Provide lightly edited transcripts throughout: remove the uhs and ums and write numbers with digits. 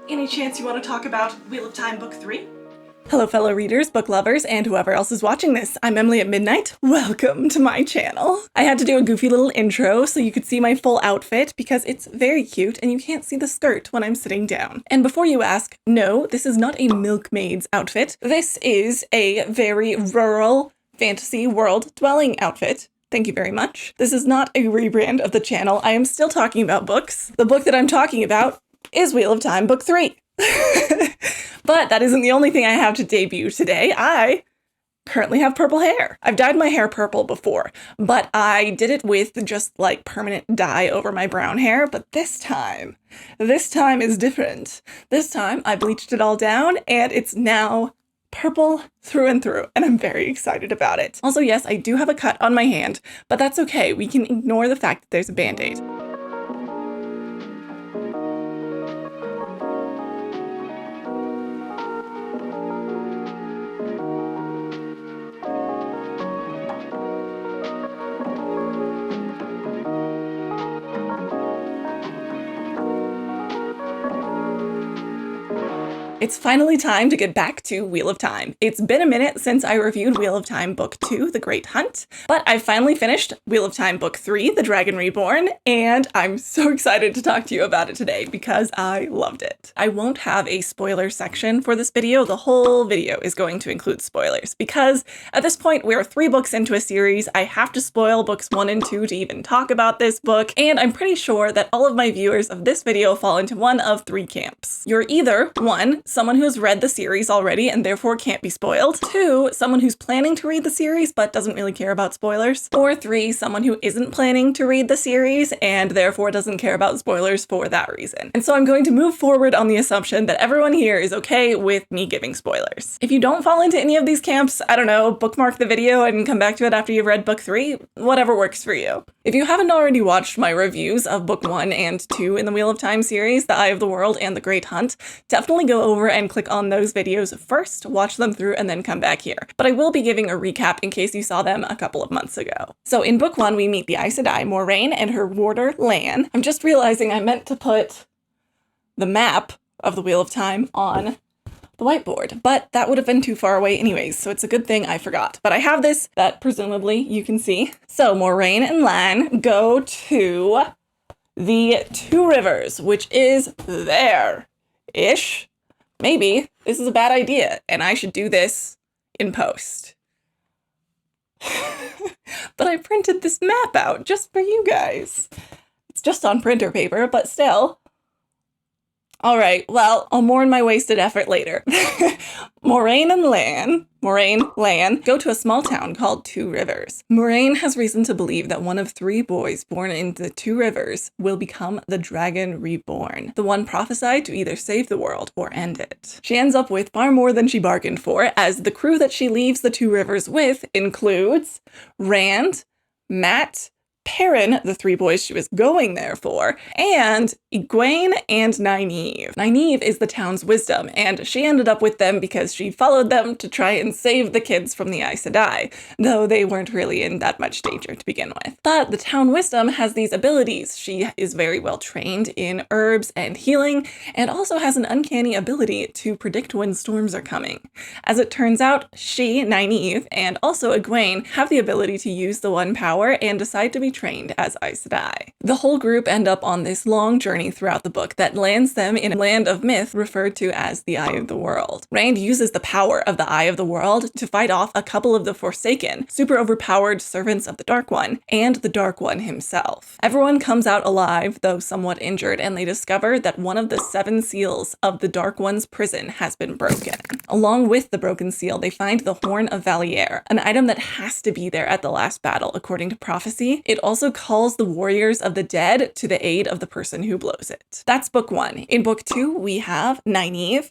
Any chance you want to talk about Wheel of Time Book 3? Hello fellow readers, book lovers, and whoever else is watching this. I'm Emily at Midnight. Welcome to my channel. I had to do a goofy little intro so you could see my full outfit because it's very cute and you can't see the skirt when I'm sitting down. And before you ask, no, this is not a milkmaid's outfit. This is a very rural fantasy world dwelling outfit. Thank you very much. This is not a rebrand of the channel. I am still talking about books. The book that I'm talking about is Wheel of Time Book 3. But that isn't the only thing I have to debut today. I currently have purple hair. I've dyed my hair purple before, but I did it with just like permanent dye over my brown hair. But this time is different. This time I bleached it all down and it's now purple through and through, and I'm very excited about it. Also, yes, I do have a cut on my hand, but that's okay. We can ignore the fact that there's a band-aid. It's finally time to get back to Wheel of Time. It's been a minute since I reviewed Wheel of Time Book 2, The Great Hunt, but I finally finished Wheel of Time Book 3, The Dragon Reborn, and I'm so excited to talk to you about it today because I loved it. I won't have a spoiler section for this video. The whole video is going to include spoilers because at this point we're 3 books into a series. I have to spoil books 1 and 2 to even talk about this book, and I'm pretty sure that all of my viewers of this video fall into one of 3 camps. You're either 1, someone who has read the series already and therefore can't be spoiled. 2, someone who's planning to read the series but doesn't really care about spoilers. Or 3, someone who isn't planning to read the series and therefore doesn't care about spoilers for that reason. And so I'm going to move forward on the assumption that everyone here is okay with me giving spoilers. If you don't fall into any of these camps, I don't know, bookmark the video and come back to it after you've read book 3, whatever works for you. If you haven't already watched my reviews of book 1 and 2 in the Wheel of Time series, The Eye of the World and The Great Hunt, definitely go over and click on those videos first, watch them through, and then come back here. But I will be giving a recap in case you saw them a couple of months ago. So in book 1, we meet the Aes Sedai, Moiraine, and her warder, Lan. I'm just realizing I meant to put the map of the Wheel of Time on the whiteboard, but that would have been too far away anyways, so it's a good thing I forgot. But I have this that presumably you can see. So Moiraine and Lan go to the Two Rivers, which is there-ish. Maybe this is a bad idea and I should do this in post. But I printed this map out just for you guys. It's just on printer paper, but still. All right, well, I'll mourn my wasted effort later. Moiraine and Lan go to a small town called Two Rivers. Moiraine has reason to believe that one of 3 boys born in the Two Rivers will become the Dragon Reborn, the one prophesied to either save the world or end it. She ends up with far more than she bargained for, as the crew that she leaves the Two Rivers with includes Rand, Mat, Perrin, the 3 boys she was going there for, and Egwene and Nynaeve. Nynaeve is the town's wisdom, and she ended up with them because she followed them to try and save the kids from the Aes Sedai, though they weren't really in that much danger to begin with. But the town wisdom has these abilities. She is very well trained in herbs and healing, and also has an uncanny ability to predict when storms are coming. As it turns out, she, Nynaeve, and also Egwene have the ability to use the One Power and decide to be trained as Aes Sedai. The whole group end up on this long journey throughout the book that lands them in a land of myth referred to as the Eye of the World. Rand uses the power of the Eye of the World to fight off a couple of the Forsaken, super overpowered servants of the Dark One, and the Dark One himself. Everyone comes out alive, though somewhat injured, and they discover that one of the 7 seals of the Dark One's prison has been broken. Along with the broken seal, they find the Horn of Valier, an item that has to be there at the last battle, according to prophecy. It also calls the warriors of the dead to the aid of the person who blows it. That's book 1. In book 2, we have Nynaeve,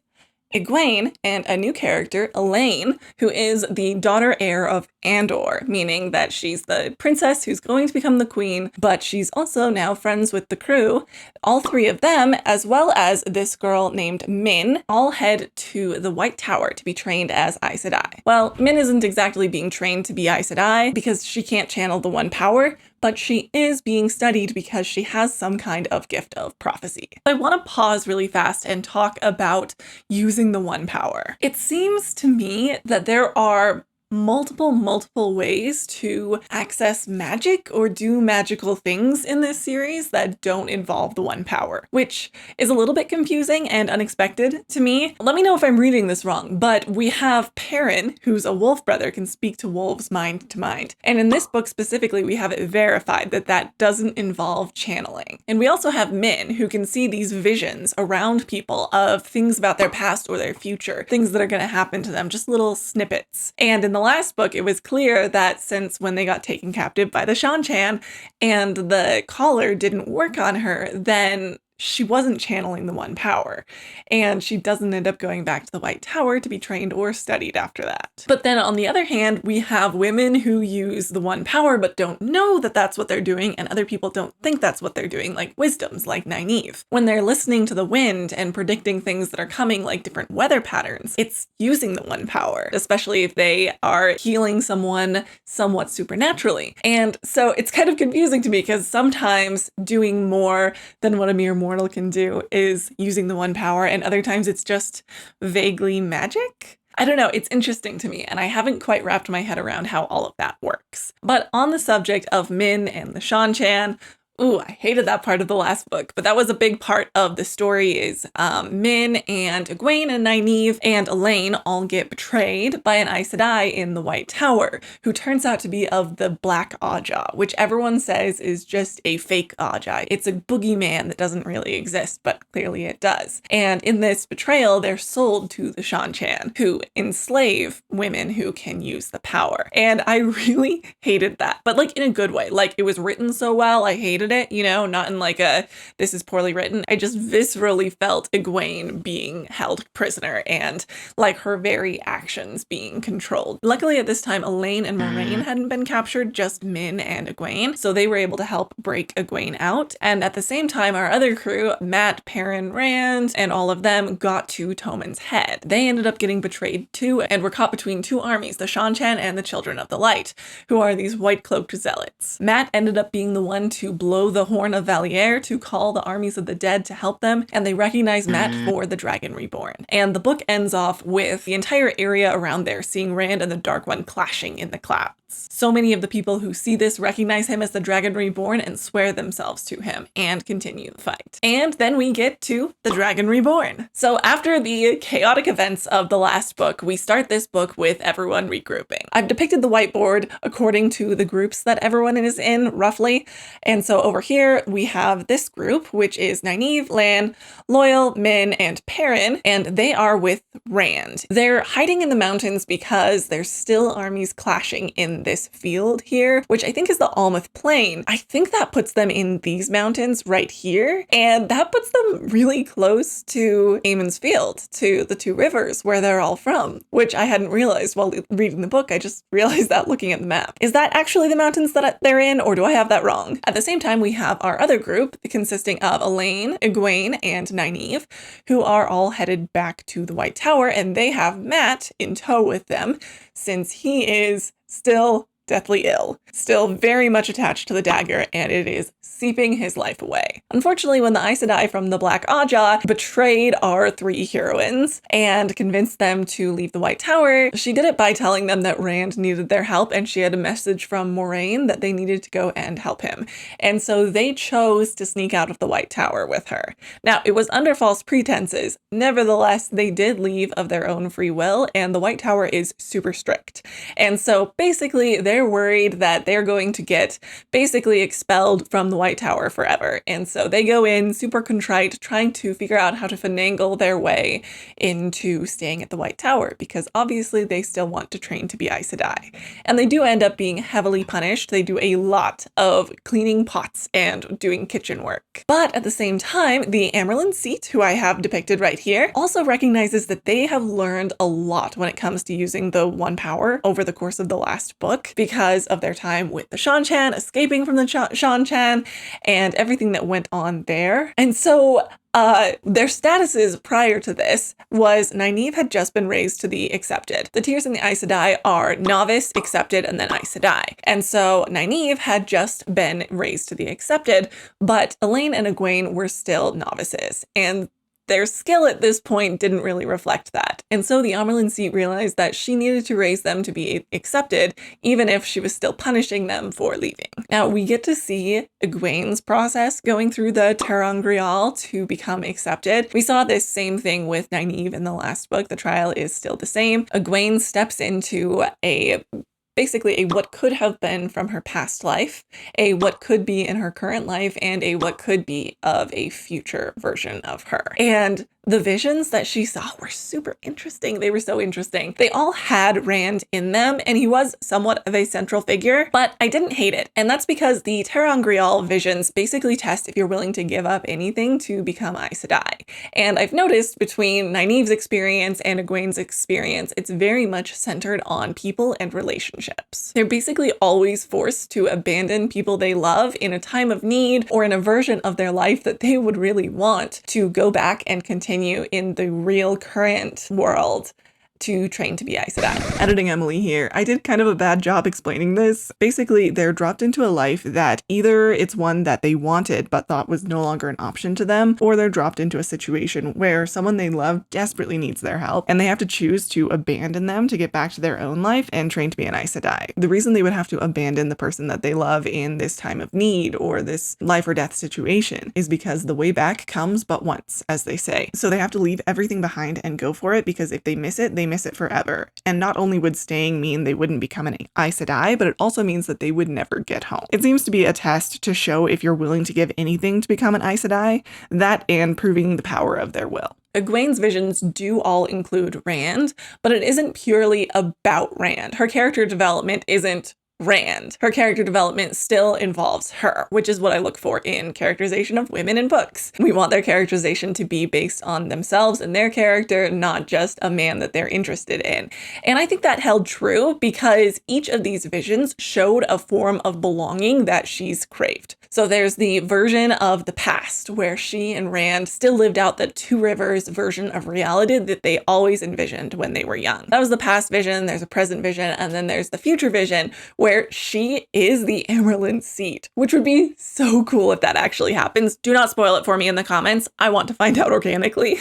Egwene, and a new character, Elayne, who is the daughter heir of Andor, meaning that she's the princess who's going to become the queen, but she's also now friends with the crew. All 3 of them, as well as this girl named Min, all head to the White Tower to be trained as Aes Sedai. Well, Min isn't exactly being trained to be Aes Sedai because she can't channel the One Power, but she is being studied because she has some kind of gift of prophecy. I want to pause really fast and talk about using the one power. It seems to me that there are multiple ways to access magic or do magical things in this series that don't involve the one power, which is a little bit confusing and unexpected to me. Let me know if I'm reading this wrong, but we have Perrin, who's a wolf brother, can speak to wolves mind to mind. And in this book specifically, we have it verified that that doesn't involve channeling. And we also have Min, who can see these visions around people of things about their past or their future, things that are going to happen to them, just little snippets. And in the last book, it was clear that since when they got taken captive by the Shanchan and the collar didn't work on her, then she wasn't channeling the one power, and she doesn't end up going back to the White Tower to be trained or studied after that. But then on the other hand, we have women who use the one power but don't know that that's what they're doing, and other people don't think that's what they're doing, like wisdoms, like Nynaeve. When they're listening to the wind and predicting things that are coming, like different weather patterns, it's using the one power, especially if they are healing someone somewhat supernaturally. And so it's kind of confusing to me because sometimes doing more than what a mere mortal can do is using the one power, and other times it's just vaguely magic. I don't know, it's interesting to me, and I haven't quite wrapped my head around how all of that works. But on the subject of Min and the Shanchan, ooh, I hated that part of the last book, but that was a big part of the story is Min and Egwene and Nynaeve and Elayne all get betrayed by an Aes Sedai in the White Tower, who turns out to be of the Black Ajah, which everyone says is just a fake Ajah. It's a boogeyman that doesn't really exist, but clearly it does. And in this betrayal, they're sold to the Shanchan, who enslave women who can use the power. And I really hated that, but like in a good way. Like it was written so well, I hated it, you know, not in like a this is poorly written. I just viscerally felt Egwene being held prisoner and like her very actions being controlled. Luckily at this time, Elayne and Moiraine hadn't been captured, just Min and Egwene, so they were able to help break Egwene out. And at the same time, our other crew, Mat, Perrin, Rand, and all of them got to Toman's head. They ended up getting betrayed too and were caught between two armies, the Shanchan and the Children of the Light, who are these white-cloaked zealots. Mat ended up being the one to blow the horn of Valier to call the armies of the dead to help them, and they recognize Mat for the Dragon Reborn. And the book ends off with the entire area around there seeing Rand and the Dark One clashing in the clouds. So many of the people who see this recognize him as the Dragon Reborn and swear themselves to him and continue the fight. And then we get to the Dragon Reborn. So after the chaotic events of the last book, we start this book with everyone regrouping. I've depicted the whiteboard according to the groups that everyone is in, roughly. And so over here, we have this group, which is Nynaeve, Lan, Loial, Min, and Perrin, and they are with Rand. They're hiding in the mountains because there's still armies clashing in this field here, which I think is the Almoth Plain. I think that puts them in these mountains right here, and that puts them really close to Aemon's Field, to the two rivers where they're all from, which I hadn't realized while reading the book. I just realized that looking at the map. Is that actually the mountains that they're in, or do I have that wrong? At the same time, we have our other group consisting of Elayne, Egwene, and Nynaeve, who are all headed back to the White Tower, and they have Mat in tow with them since he is still deathly ill, still very much attached to the dagger, and it is seeping his life away. Unfortunately, when the Aes Sedai from the Black Ajah betrayed our three heroines and convinced them to leave the White Tower, she did it by telling them that Rand needed their help, and she had a message from Moiraine that they needed to go and help him. And so they chose to sneak out of the White Tower with her. Now, it was under false pretenses. Nevertheless, they did leave of their own free will, and the White Tower is super strict. And so basically, they're worried that they're going to get basically expelled from the White Tower forever. And so they go in super contrite, trying to figure out how to finagle their way into staying at the White Tower, because obviously they still want to train to be Aes Sedai. And they do end up being heavily punished. They do a lot of cleaning pots and doing kitchen work. But at the same time, the Amyrlin seat, who I have depicted right here, also recognizes that they have learned a lot when it comes to using the one power over the course of the last book, because of their time with the Seanchan, escaping from the Seanchan, and everything that went on there. And so their statuses prior to this was Nynaeve had just been raised to the Accepted. The tiers in the Aes Sedai are Novice, Accepted, and then Aes Sedai. And so Nynaeve had just been raised to the Accepted, but Elayne and Egwene were still novices. And their skill at this point didn't really reflect that. And so the Amyrlin seat realized that she needed to raise them to be accepted, even if she was still punishing them for leaving. Now, we get to see Egwene's process going through the ter'angreal to become accepted. We saw this same thing with Nynaeve in the last book. The trial is still the same. Egwene steps into basically a what could have been from her past life, a what could be in her current life, and a what could be of a future version of her. And the visions that she saw were super interesting. They were so interesting. They all had Rand in them, and he was somewhat of a central figure, but I didn't hate it. And that's because the ter'angreal visions basically test if you're willing to give up anything to become Aes Sedai. And I've noticed between Nynaeve's experience and Egwene's experience, it's very much centered on people and relationships. They're basically always forced to abandon people they love in a time of need or in a version of their life that they would really want to go back and continue in the real current world to train to be Aes Sedai. Editing Emily here. I did kind of a bad job explaining this. Basically, they're dropped into a life that either it's one that they wanted but thought was no longer an option to them, or they're dropped into a situation where someone they love desperately needs their help, and they have to choose to abandon them to get back to their own life and train to be an Aes Sedai. The reason they would have to abandon the person that they love in this time of need or this life or death situation is because the way back comes but once, as they say. So they have to leave everything behind and go for it, because if they miss it, they miss it forever. And not only would staying mean they wouldn't become an Aes Sedai, but it also means that they would never get home. It seems to be a test to show if you're willing to give anything to become an Aes Sedai, that and proving the power of their will. Egwene's visions do all include Rand, but it isn't purely about Rand. Her character development isn't Rand. Her character development still involves her, which is what I look for in characterization of women in books. We want their characterization to be based on themselves and their character, not just a man that they're interested in. And I think that held true because each of these visions showed a form of belonging that she's craved. So there's the version of the past where she and Rand still lived out the Two Rivers version of reality that they always envisioned when they were young. That was the past vision, there's a present vision, and then there's the future vision where she is the Amyrlin seat, which would be so cool if that actually happens. Do not spoil it for me in the comments. I want to find out organically.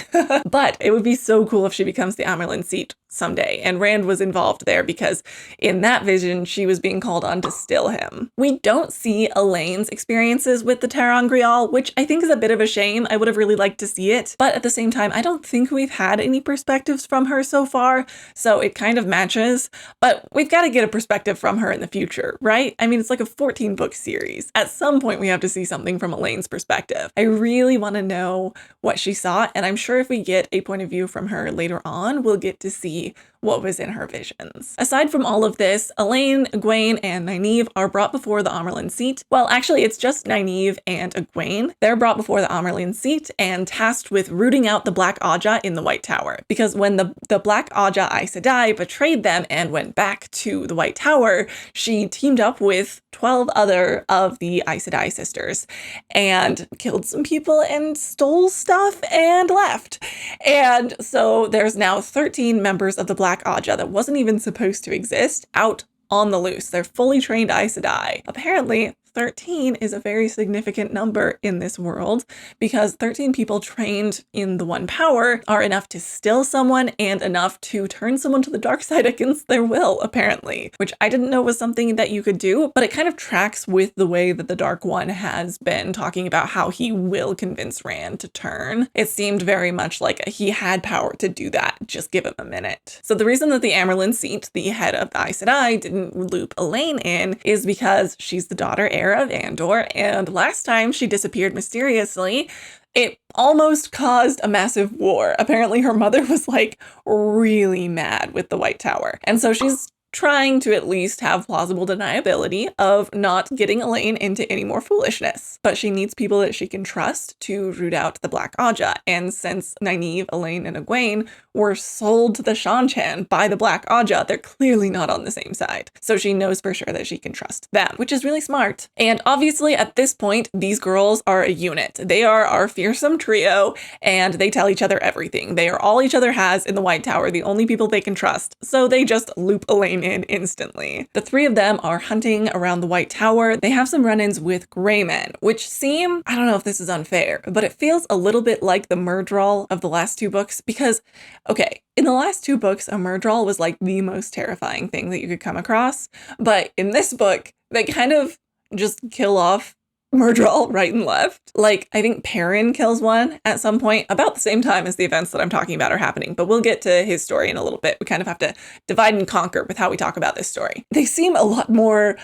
But it would be so cool if she becomes the Amyrlin seat someday, and Rand was involved there because in that vision she was being called on to still him. We don't see Elayne's experiences with the ter'angreal, which I think is a bit of a shame. I would have really liked to see it, but at the same time I don't think we've had any perspectives from her so far, so it kind of matches, but we've got to get a perspective from her in the future, right? I mean, it's like a 14-book series. At some point we have to see something from Elayne's perspective. I really want to know what she saw, and I'm sure if we get a point of view from her later on, we'll get to see what was in her visions. Aside from all of this, Elayne, Egwene, and Nynaeve are brought before the Amyrlin seat. Well, actually, it's just Nynaeve and Egwene. They're brought before the Amyrlin seat and tasked with rooting out the Black Ajah in the White Tower. Because when the Black Ajah Aes Sedai betrayed them and went back to the White Tower, she teamed up with 12 other of the Aes Sedai sisters and killed some people and stole stuff and left. And so there's now 13 members of the Black Ajah that wasn't even supposed to exist out on the loose. They're fully trained Aes Sedai. Apparently, 13 is a very significant number in this world because 13 people trained in the one power are enough to still someone and enough to turn someone to the dark side against their will, apparently, which I didn't know was something that you could do, but it kind of tracks with the way that the Dark One has been talking about how he will convince Rand to turn. It seemed very much like he had power to do that, just give him a minute. So the reason that the Amyrlin seat, the head of the Aes Sedai, didn't loop Elayne in is because she's the daughter heir of Andor, and last time she disappeared mysteriously, it almost caused a massive war. Apparently her mother was like really mad with the White Tower, and so she's trying to at least have plausible deniability of not getting Elayne into any more foolishness. But she needs people that she can trust to root out the Black Aja. And since Nynaeve, Elayne, and Egwene were sold to the Shan-Chan by the Black Aja, they're clearly not on the same side. So she knows for sure that she can trust them, which is really smart. And obviously at this point, these girls are a unit. They are our fearsome trio, and they tell each other everything. They are all each other has in the White Tower, the only people they can trust. So they just loop Elayne in instantly. The three of them are hunting around the White Tower. They have some run-ins with gray men, which seem, I don't know if this is unfair, but it feels a little bit like the Myrddraal of the last two books because, okay, in the last two books, a Myrddraal was like the most terrifying thing that you could come across. But in this book, they kind of just kill off Myrddraal right and left. Like, I think Perrin kills one at some point about the same time as the events that I'm talking about are happening, but we'll get to his story in a little bit. We kind of have to divide and conquer with how we talk about this story. They seem a lot more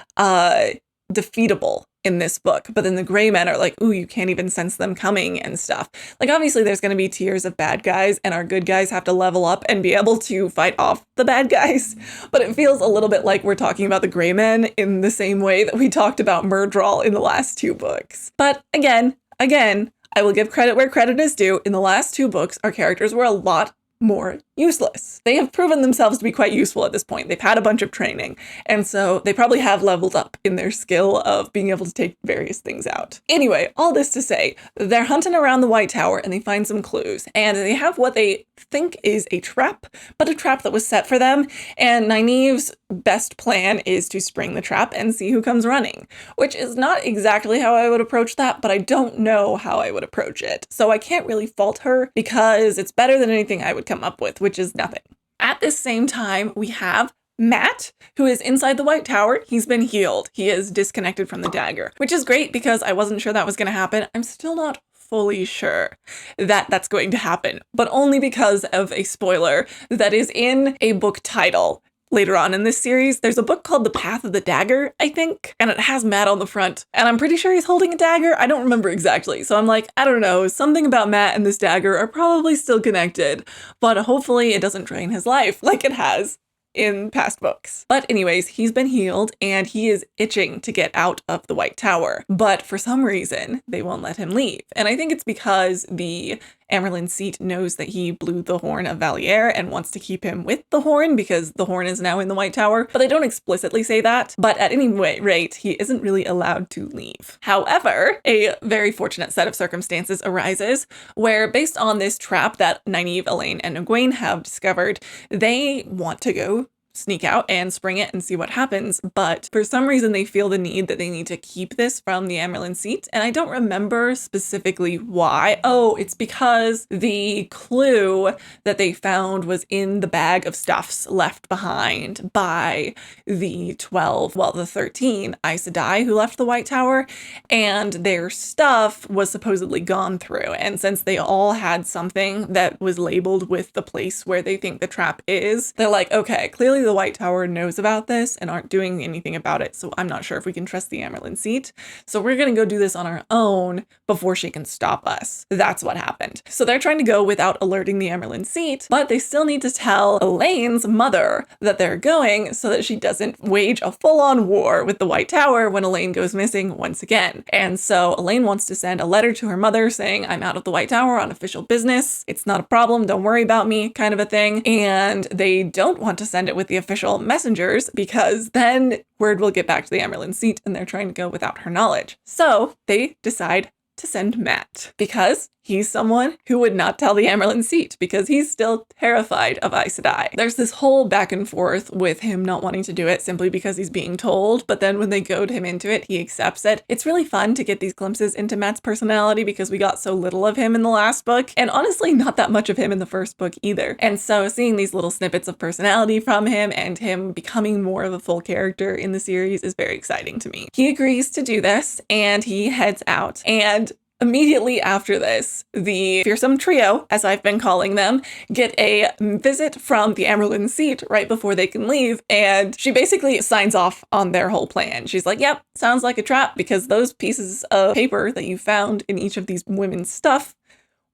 defeatable in this book, but then the gray men are like, ooh, you can't even sense them coming and stuff. Like, obviously there's going to be tiers of bad guys, and our good guys have to level up and be able to fight off the bad guys. But it feels a little bit like we're talking about the gray men in the same way that we talked about Myrddraal in the last two books. But again, I will give credit where credit is due. In the last two books, our characters were a lot more useless. They have proven themselves to be quite useful at this point. They've had a bunch of training, and so they probably have leveled up in their skill of being able to take various things out. Anyway, all this to say, they're hunting around the White Tower and they find some clues, and they have what they think is a trap, but a trap that was set for them, and Nynaeve's best plan is to spring the trap and see who comes running, which is not exactly how I would approach that, but I don't know how I would approach it. So I can't really fault her because it's better than anything I would come up with, which is nothing. At this same time, we have Matt, who is inside the White Tower. He's been healed. He is disconnected from the dagger, which is great because I wasn't sure that was going to happen. I'm still not fully sure that that's going to happen, but only because of a spoiler that is in a book title. Later on in this series, there's a book called The Path of the Dagger, I think, and it has Matt on the front, and I'm pretty sure he's holding a dagger. I don't remember exactly, so I'm like, I don't know, something about Matt and this dagger are probably still connected, but hopefully it doesn't drain his life like it has in past books. But anyways, he's been healed and he is itching to get out of the White Tower, but for some reason they won't let him leave. And I think it's because the Amyrlin seat knows that he blew the horn of Valier and wants to keep him with the horn because the horn is now in the White Tower, but they don't explicitly say that. But at any rate, he isn't really allowed to leave. However, a very fortunate set of circumstances arises where, based on this trap that Nynaeve, Elayne, and Egwene have discovered, they want to go sneak out and spring it and see what happens, but for some reason they feel the need that they need to keep this from the Amyrlin seat, and I don't remember specifically why. Oh, it's because the clue that they found was in the bag of stuffs left behind by the 13 Aes Sedai who left the White Tower, and their stuff was supposedly gone through, and since they all had something that was labeled with the place where they think the trap is, they're like, okay, clearly the White Tower knows about this and aren't doing anything about it, so I'm not sure if we can trust the Amyrlin seat. So we're gonna go do this on our own before she can stop us. That's what happened. So they're trying to go without alerting the Amyrlin seat, but they still need to tell Elayne's mother that they're going so that she doesn't wage a full-on war with the White Tower when Elayne goes missing once again. And so Elayne wants to send a letter to her mother saying, I'm out of the White Tower on official business. It's not a problem. Don't worry about me, kind of a thing. And they don't want to send it with the official messengers because then word will get back to the Amyrlin seat and they're trying to go without her knowledge. So they decide to send Matt because he's someone who would not tell the Amyrlin seat because he's still terrified of Aes Sedai. There's this whole back and forth with him not wanting to do it simply because he's being told, but then when they goad him into it, he accepts it. It's really fun to get these glimpses into Matt's personality because we got so little of him in the last book, and honestly not that much of him in the first book either. And so seeing these little snippets of personality from him and him becoming more of a full character in the series is very exciting to me. He agrees to do this and he heads out, and immediately after this, the fearsome trio, as I've been calling them, get a visit from the Amyrlin seat right before they can leave, and she basically signs off on their whole plan. She's like, yep, sounds like a trap because those pieces of paper that you found in each of these women's stuff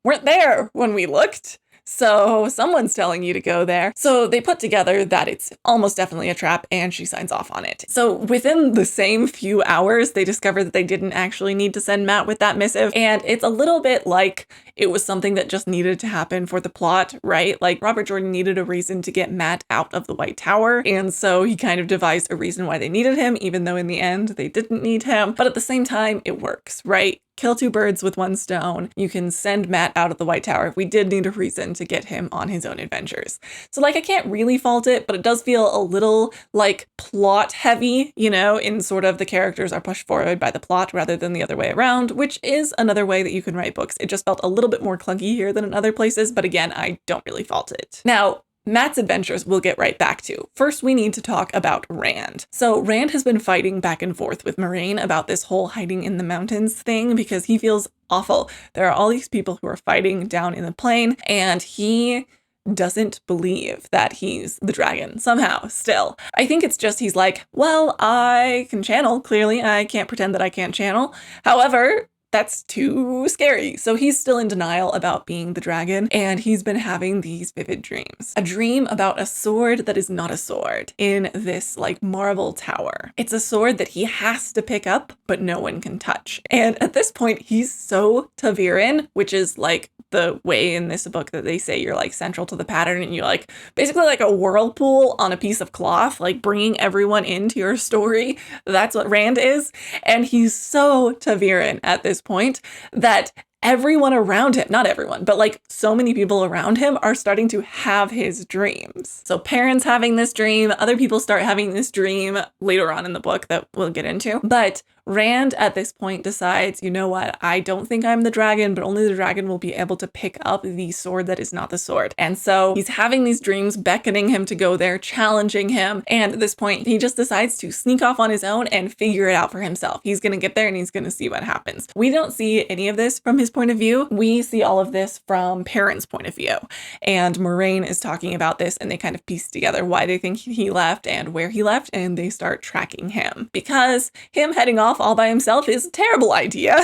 weren't there when we looked. So someone's telling you to go there. So they put together that it's almost definitely a trap, and she signs off on it. So within the same few hours, they discover that they didn't actually need to send Matt with that missive. And it's a little bit like it was something that just needed to happen for the plot, right? Like Robert Jordan needed a reason to get Matt out of the White Tower. And so he kind of devised a reason why they needed him, even though in the end they didn't need him. But at the same time, it works, right? Kill two birds with one stone. You can send Matt out of the White Tower. We did need a reason to get him on his own adventures. So like, I can't really fault it, but it does feel a little like plot heavy, you know, in sort of the characters are pushed forward by the plot rather than the other way around, which is another way that you can write books. It just felt a little bit more clunky here than in other places, but again, I don't really fault it. Now, Matt's adventures we'll get right back to. First, we need to talk about Rand. So Rand has been fighting back and forth with Moiraine about this whole hiding in the mountains thing because he feels awful. There are all these people who are fighting down in the plain, and he doesn't believe that he's the dragon somehow still. I think it's just he's like, well, I can channel. Clearly, I can't pretend that I can't channel. However, that's too scary. So he's still in denial about being the dragon, and he's been having these vivid dreams. A dream about a sword that is not a sword in this like marble tower. It's a sword that he has to pick up, but no one can touch. And at this point, he's so ta'veren, which is like the way in this book that they say you're like central to the pattern, and you're like basically like a whirlpool on a piece of cloth, like bringing everyone into your story. That's what Rand is. And he's so ta'veren at this point that everyone around him, not everyone, but like so many people around him are starting to have his dreams. So Perrin's having this dream. Other people start having this dream later on in the book that we'll get into. But Rand at this point decides, you know what, I don't think I'm the dragon, but only the dragon will be able to pick up the sword that is not the sword. And so he's having these dreams beckoning him to go there, challenging him. And at this point, he just decides to sneak off on his own and figure it out for himself. He's going to get there and he's going to see what happens. We don't see any of this from his point of view. We see all of this from Perrin's point of view. And Moiraine is talking about this, and they kind of piece together why they think he left and where he left, and they start tracking him. Because him heading off all by himself is a terrible idea.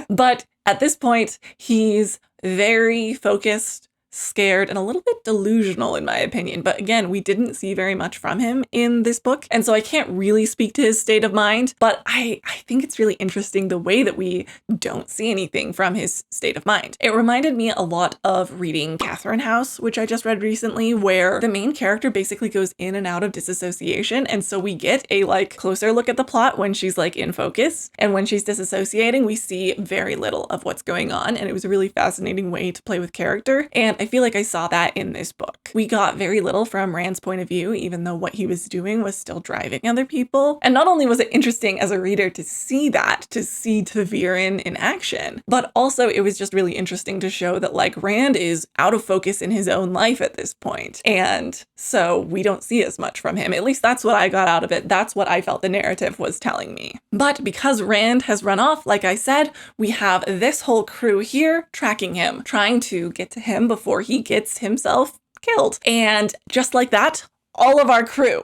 But at this point, he's very focused, scared, and a little bit delusional in my opinion. But again, we didn't see very much from him in this book, and so I can't really speak to his state of mind, but I think it's really interesting the way that we don't see anything from his state of mind. It reminded me a lot of reading Catherine House, which I just read recently, where the main character basically goes in and out of disassociation, and so we get a like closer look at the plot when she's like in focus, and when she's disassociating, we see very little of what's going on, and it was a really fascinating way to play with character, and I feel like I saw that in this book. We got very little from Rand's point of view, even though what he was doing was still driving other people. And not only was it interesting as a reader to see that, to see ta'veren in action, but also it was just really interesting to show that like Rand is out of focus in his own life at this point. And so we don't see as much from him. At least that's what I got out of it. That's what I felt the narrative was telling me. But because Rand has run off, like I said, we have this whole crew here tracking him, trying to get to him before he gets himself killed. And just like that, all of our crew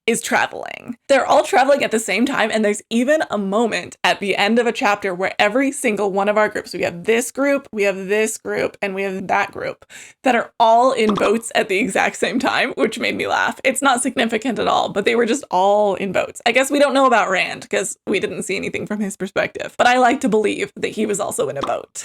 is traveling. They're all traveling at the same time, and there's even a moment at the end of a chapter where every single one of our groups, we have this group, we have this group, and we have that group, that are all in boats at the exact same time, which made me laugh. It's not significant at all, but they were just all in boats. I guess we don't know about Rand because we didn't see anything from his perspective, but I like to believe that he was also in a boat.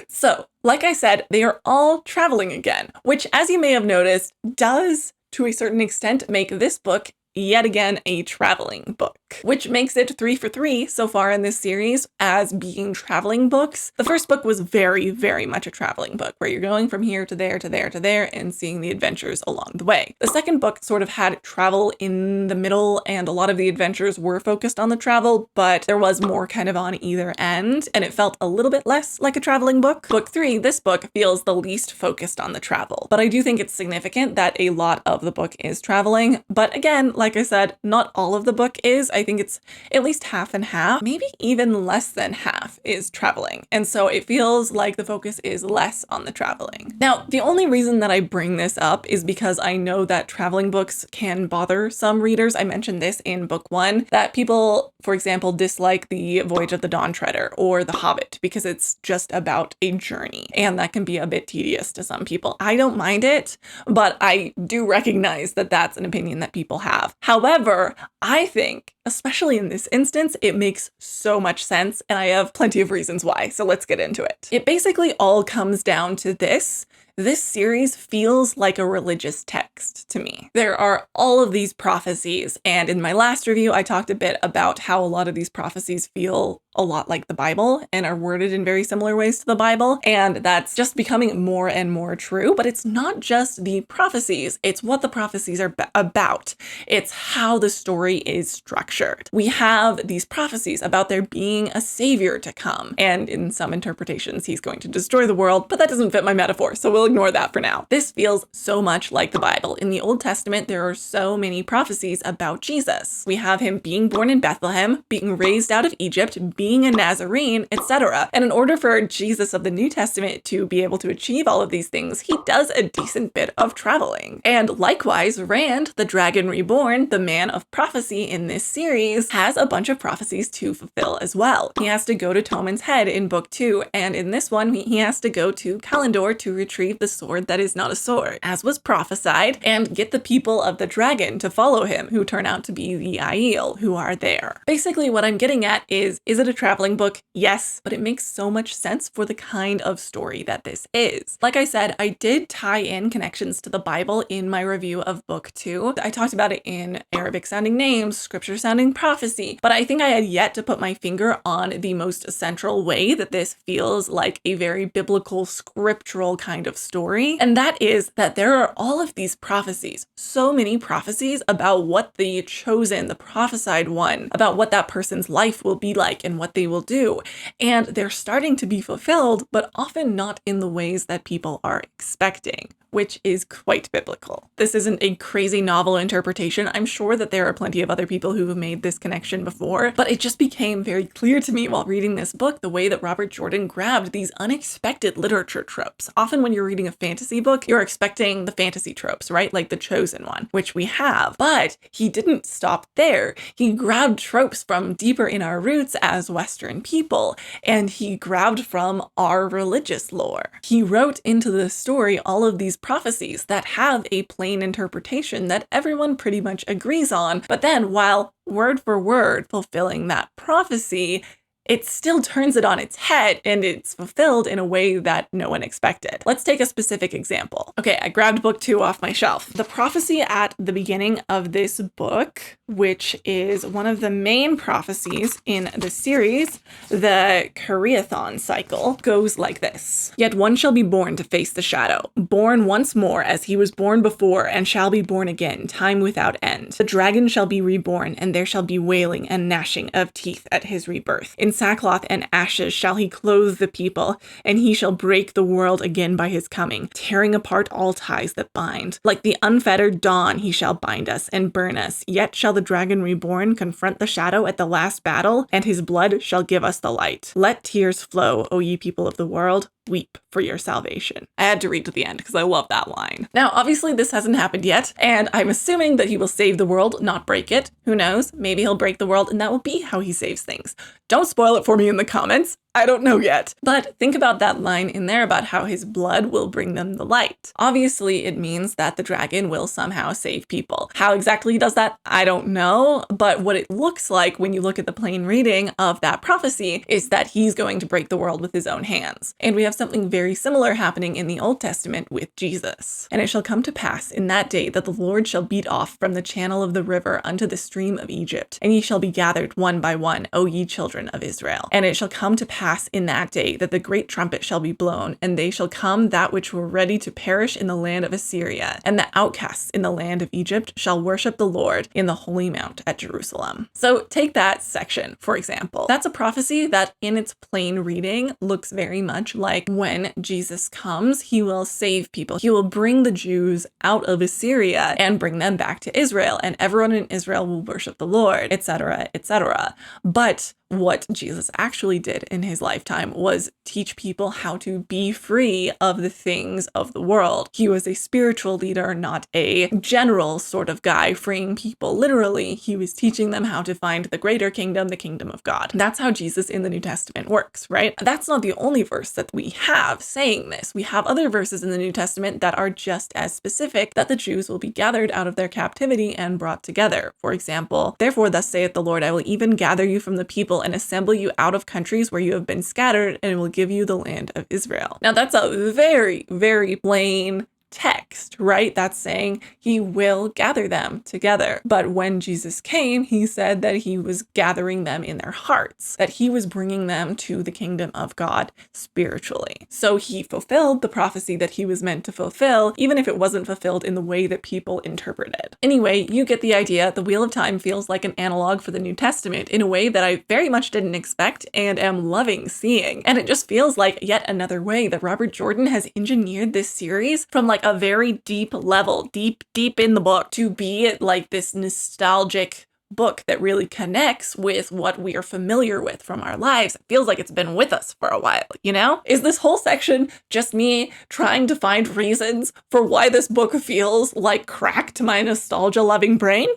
So, like I said, they are all traveling again, which, as you may have noticed, does to a certain extent make this book yet again a traveling book, which makes it 3 for 3 so far in this series as being traveling books. The first book was very, very much a traveling book where you're going from here to there to there to there and seeing the adventures along the way. The second book sort of had travel in the middle, and a lot of the adventures were focused on the travel, but there was more kind of on either end, and it felt a little bit less like a traveling book. Book 3, this book, feels the least focused on the travel, but I do think it's significant that a lot of the book is traveling. But again, like I said, not all of the book is. I think it's at least half and half, maybe even less than half is traveling. And so it feels like the focus is less on the traveling. Now, the only reason that I bring this up is because I know that traveling books can bother some readers. I mentioned this in book 1, that people, for example, dislike the Voyage of the Dawn Treader or The Hobbit because it's just about a journey, and that can be a bit tedious to some people. I don't mind it, but I do recognize that that's an opinion that people have. However, I think, especially in this instance, it makes so much sense, and I have plenty of reasons why, so let's get into it. It basically all comes down to this. This series feels like a religious text to me. There are all of these prophecies, and in my last review, I talked a bit about how a lot of these prophecies feel a lot like the Bible and are worded in very similar ways to the Bible, and that's just becoming more and more true. But it's not just the prophecies, it's what the prophecies are about. It's how the story is structured. We have these prophecies about there being a savior to come, and in some interpretations, he's going to destroy the world, but that doesn't fit my metaphor, so we'll ignore that for now. This feels so much like the Bible. In the Old Testament, there are so many prophecies about Jesus. We have him being born in Bethlehem, being raised out of Egypt, being a Nazarene, etc. And in order for Jesus of the New Testament to be able to achieve all of these things, he does a decent bit of traveling. And likewise, Rand, the dragon reborn, the man of prophecy in this series, has a bunch of prophecies to fulfill as well. He has to go to Toman's Head in book 2, and in this one, he has to go to Kalandor to retrieve the sword that is not a sword, as was prophesied, and get the people of the dragon to follow him, who turn out to be the Aiel, who are there. Basically, what I'm getting at is it a traveling book? Yes, but it makes so much sense for the kind of story that this is. Like I said, I did tie in connections to the Bible in my review of book 2. I talked about it in Arabic sounding names, scripture sounding prophecy, but I think I had yet to put my finger on the most central way that this feels like a very biblical, scriptural kind of story. And that is that there are all of these prophecies, so many prophecies about what the chosen, the prophesied one, about what that person's life will be like and what they will do. And they're starting to be fulfilled, but often not in the ways that people are expecting, which is quite biblical. This isn't a crazy novel interpretation. I'm sure that there are plenty of other people who have made this connection before, but it just became very clear to me while reading this book the way that Robert Jordan grabbed these unexpected literature tropes. Often when you're reading a fantasy book, you're expecting the fantasy tropes, right? Like the chosen one, which we have, but he didn't stop there. He grabbed tropes from deeper in our roots as Western people, and he grabbed from our religious lore. He wrote into the story all of these prophecies that have a plain interpretation that everyone pretty much agrees on, but then while word for word fulfilling that prophecy, it still turns it on its head and it's fulfilled in a way that no one expected. Let's take a specific example. Okay, I grabbed book 2 off my shelf. The prophecy at the beginning of this book, which is one of the main prophecies in the series, the Cariathon cycle, goes like this. Yet one shall be born to face the shadow, born once more as he was born before, and shall be born again, time without end. The dragon shall be reborn, and there shall be wailing and gnashing of teeth at his rebirth. In sackcloth and ashes shall he clothe the people, and he shall break the world again by his coming, tearing apart all ties that bind. Like the unfettered dawn he shall bind us and burn us, yet shall the dragon reborn confront the shadow at the last battle, and his blood shall give us the light. Let tears flow, O ye people of the world, weep for your salvation. I had to read to the end because I love that line. Now, obviously this hasn't happened yet, and I'm assuming that he will save the world, not break it. Who knows? Maybe he'll break the world and that will be how he saves things. Don't spoil it for me in the comments. I don't know yet. But think about that line in there about how his blood will bring them the light. Obviously, it means that the dragon will somehow save people. How exactly he does that, I don't know. But what it looks like when you look at the plain reading of that prophecy is that he's going to break the world with his own hands. And we have something very similar happening in the Old Testament with Jesus. And it shall come to pass in that day that the Lord shall beat off from the channel of the river unto the stream of Egypt, and ye shall be gathered one by one, O ye children of Israel. And it shall come to pass pass in that day that the great trumpet shall be blown, and they shall come that which were ready to perish in the land of Assyria, and the outcasts in the land of Egypt shall worship the Lord in the holy mount at Jerusalem. So take that section, for example. That's a prophecy that in its plain reading looks very much like when Jesus comes, he will save people. He will bring the Jews out of Assyria and bring them back to Israel, and everyone in Israel will worship the Lord, etc., etc. But what Jesus actually did in his lifetime was teach people how to be free of the things of the world. He was a spiritual leader, not a general sort of guy freeing people. Literally, he was teaching them how to find the greater kingdom, the kingdom of God. That's how Jesus in the New Testament works, right? That's not the only verse that we have saying this. We have other verses in the New Testament that are just as specific, that the Jews will be gathered out of their captivity and brought together. For example, therefore thus saith the Lord, I will even gather you from the people and assemble you out of countries where you have been scattered, and will give you the land of Israel. Now that's a very, very plain text, right? That's saying he will gather them together. But when Jesus came, he said that he was gathering them in their hearts, that he was bringing them to the kingdom of God spiritually. So he fulfilled the prophecy that he was meant to fulfill, even if it wasn't fulfilled in the way that people interpreted. Anyway, you get the idea. The Wheel of Time feels like an analog for the New Testament in a way that I very much didn't expect and am loving seeing. And it just feels like yet another way that Robert Jordan has engineered this series from like a very deep level, deep in the book, to be like this nostalgic book that really connects with what we are familiar with from our lives. It feels like it's been with us for a while, you know? Is this whole section just me trying to find reasons for why this book feels like crack to my nostalgia-loving brain?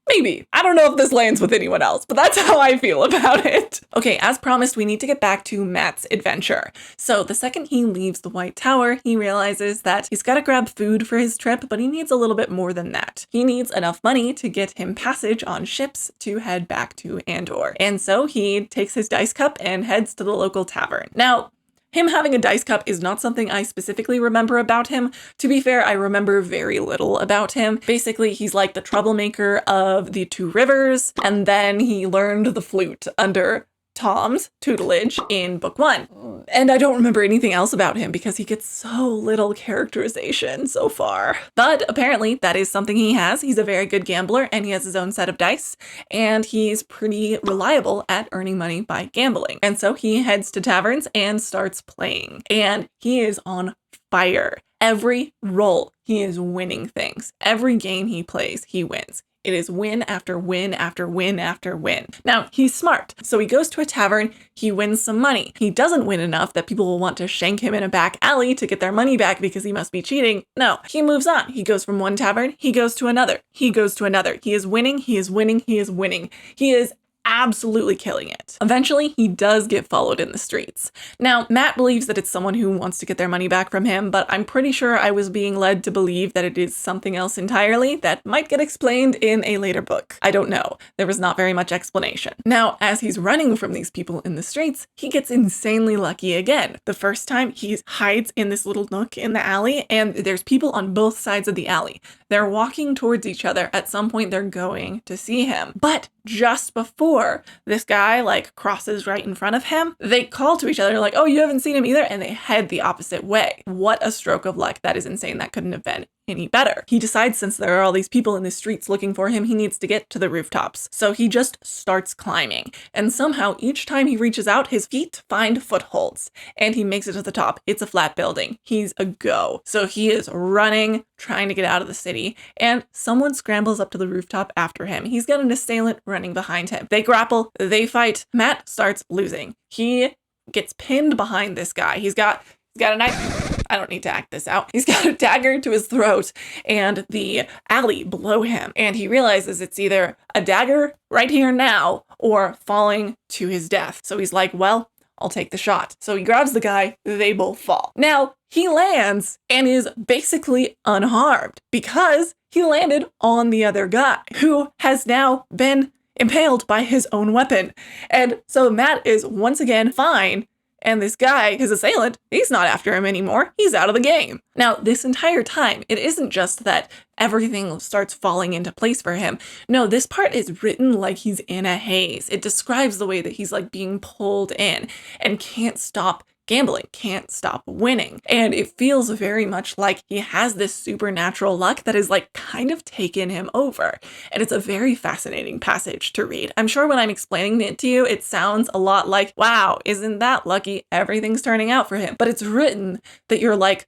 Maybe. I don't know if this lands with anyone else, but that's how I feel about it. Okay, as promised, we need to get back to Mat's adventure. So the second he leaves the White Tower, he realizes that he's got to grab food for his trip, but he needs a little bit more than that. He needs enough money to get him passage on ships to head back to Andor. And so he takes his dice cup and heads to the local tavern. Now, him having a dice cup is not something I specifically remember about him. To be fair, I remember very little about him. Basically, he's like the troublemaker of the Two Rivers, and then he learned the flute under Tom's tutelage in book 1. And I don't remember anything else about him because he gets so little characterization so far. But apparently that is something he has. He's a very good gambler and he has his own set of dice, and he's pretty reliable at earning money by gambling. And so he heads to taverns and starts playing, and he is on fire. Every roll, he is winning things. Every game he plays, he wins. It is win after win after win after win. Now, he's smart, so he goes to a tavern, he wins some money. He doesn't win enough that people will want to shank him in a back alley to get their money back because he must be cheating. No, he moves on. He goes from one tavern, he goes to another, he goes to another. He is winning, he is winning, he is winning. He is absolutely killing it. Eventually, he does get followed in the streets. Now, Matt believes that it's someone who wants to get their money back from him, but I'm pretty sure I was being led to believe that it is something else entirely that might get explained in a later book. I don't know. There was not very much explanation. Now, as he's running from these people in the streets, he gets insanely lucky again. The first time, he hides in this little nook in the alley, and there's people on both sides of the alley. They're walking towards each other. At some point, they're going to see him. But just before this guy like crosses right in front of him, they call to each other like, oh, you haven't seen him either, and they head the opposite way. What a stroke of luck. That is insane. That couldn't have been any better. He decides since there are all these people in the streets looking for him, he needs to get to the rooftops. So he just starts climbing, and somehow each time he reaches out, his feet find footholds and he makes it to the top. It's a flat building. He's a go. So he is running, trying to get out of the city, and someone scrambles up to the rooftop after him. He's got an assailant running behind him. They grapple, they fight. Matt starts losing. He gets pinned behind this guy. He's got a knife. I don't need to act this out. He's got a dagger to his throat and the alley below him. And he realizes it's either a dagger right here now or falling to his death. So he's like, well, I'll take the shot. So he grabs the guy, they both fall. Now, he lands and is basically unharmed because he landed on the other guy who has now been impaled by his own weapon. And so Matt is once again fine And this guy, his assailant, he's not after him anymore. He's out of the game. Now, this entire time, it isn't just that everything starts falling into place for him. No, this part is written like he's in a haze. It describes the way that he's like being pulled in and can't stop gambling, can't stop winning. And it feels very much like he has this supernatural luck that is like kind of taken him over. And it's a very fascinating passage to read. I'm sure when I'm explaining it to you, it sounds a lot like, wow, isn't that lucky? Everything's turning out for him. But it's written that you're like,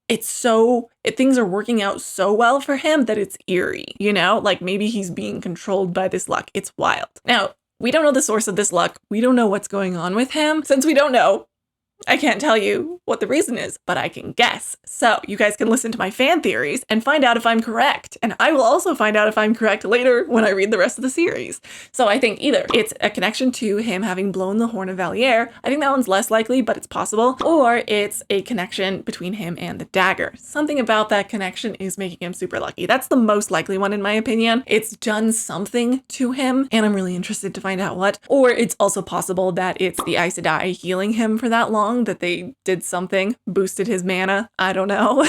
things are working out so well for him that it's eerie, you know? Like maybe he's being controlled by this luck. It's wild. Now, we don't know the source of this luck. We don't know what's going on with him. Since we don't know, I can't tell you what the reason is, but I can guess. So you guys can listen to my fan theories and find out if I'm correct. And I will also find out if I'm correct later when I read the rest of the series. So I think either it's a connection to him having blown the horn of Valier. I think that one's less likely, but it's possible. Or it's a connection between him and the dagger. Something about that connection is making him super lucky. That's the most likely one in my opinion. It's done something to him, and I'm really interested to find out what. Or it's also possible that it's the Aes Sedai healing him for that long, that they did something, boosted his mana. I don't know.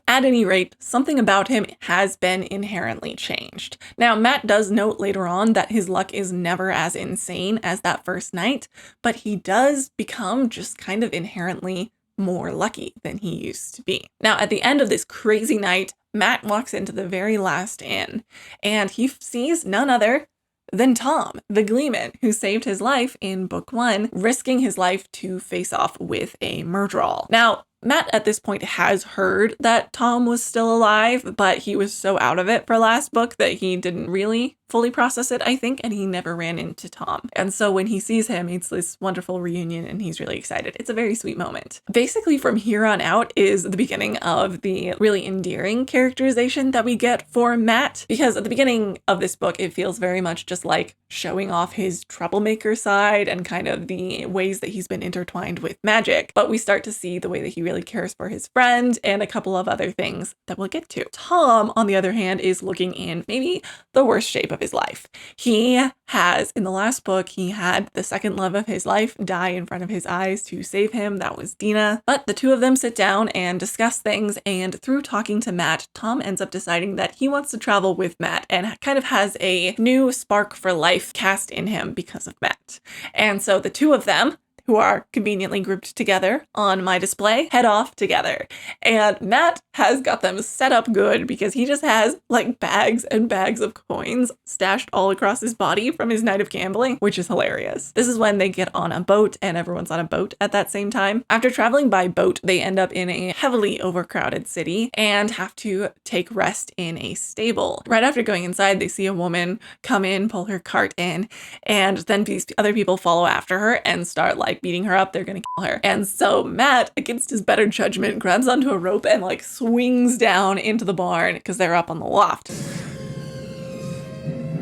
At any rate, something about him has been inherently changed. Now, Matt does note later on that his luck is never as insane as that first night, but he does become just kind of inherently more lucky than he used to be. Now, at the end of this crazy night, Matt walks into the very last inn, and he sees none other than Tom, the Gleeman, who saved his life in book 1, risking his life to face off with a Myrddraal. Now, Matt at this point has heard that Tom was still alive, but he was so out of it for last book that he didn't really fully process it, I think, and he never ran into Tom. And so when he sees him, it's this wonderful reunion and he's really excited. It's a very sweet moment. Basically, from here on out is the beginning of the really endearing characterization that we get for Matt, because at the beginning of this book, it feels very much just like showing off his troublemaker side and kind of the ways that he's been intertwined with magic. But we start to see the way that he really cares for his friend and a couple of other things that we'll get to. Tom, on the other hand, is looking in maybe the worst shape of his life. He has, in the last book, he had the second love of his life die in front of his eyes to save him. That was Dina. But the two of them sit down and discuss things, and through talking to Matt, Tom ends up deciding that he wants to travel with Matt and kind of has a new spark for life cast in him because of Matt. And so the two of them, who are conveniently grouped together on my display, head off together. And Matt has got them set up good because he just has like bags and bags of coins stashed all across his body from his night of gambling, which is hilarious. This is when they get on a boat and everyone's on a boat at that same time. After traveling by boat, they end up in a heavily overcrowded city and have to take rest in a stable. Right after going inside, they see a woman come in, pull her cart in, and then these other people follow after her and start like beating her up. They're gonna kill her. And so Matt, against his better judgment, grabs onto a rope and like swings down into the barn because they're up on the loft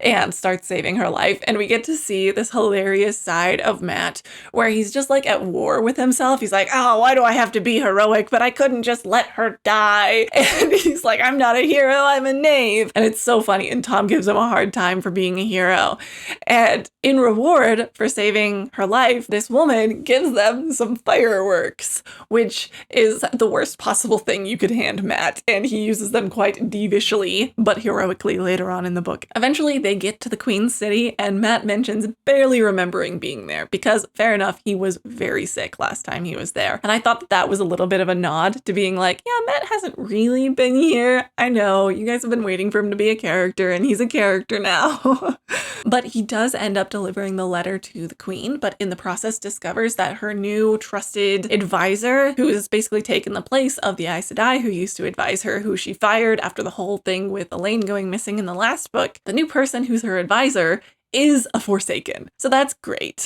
and starts saving her life. And we get to see this hilarious side of Matt where he's just like at war with himself. He's like, oh, why do I have to be heroic? But I couldn't just let her die. And he's like, I'm not a hero, I'm a knave. And it's so funny. And Tom gives him a hard time for being a hero. And in reward for saving her life, this woman gives them some fireworks, which is the worst possible thing you could hand Matt. And he uses them quite devishly, but heroically later on in the book. Eventually, they get to the Queen's City, and Matt mentions barely remembering being there because, fair enough, he was very sick last time he was there. And I thought that that was a little bit of a nod to being like, yeah, Matt hasn't really been here. I know, you guys have been waiting for him to be a character, and he's a character now. But he does end up delivering the letter to the Queen, but in the process discovers that her new trusted advisor, who has basically taken the place of the Aes Sedai who used to advise her, who she fired after the whole thing with Elayne going missing in the last book, the new person who's her advisor is a Forsaken. So that's great.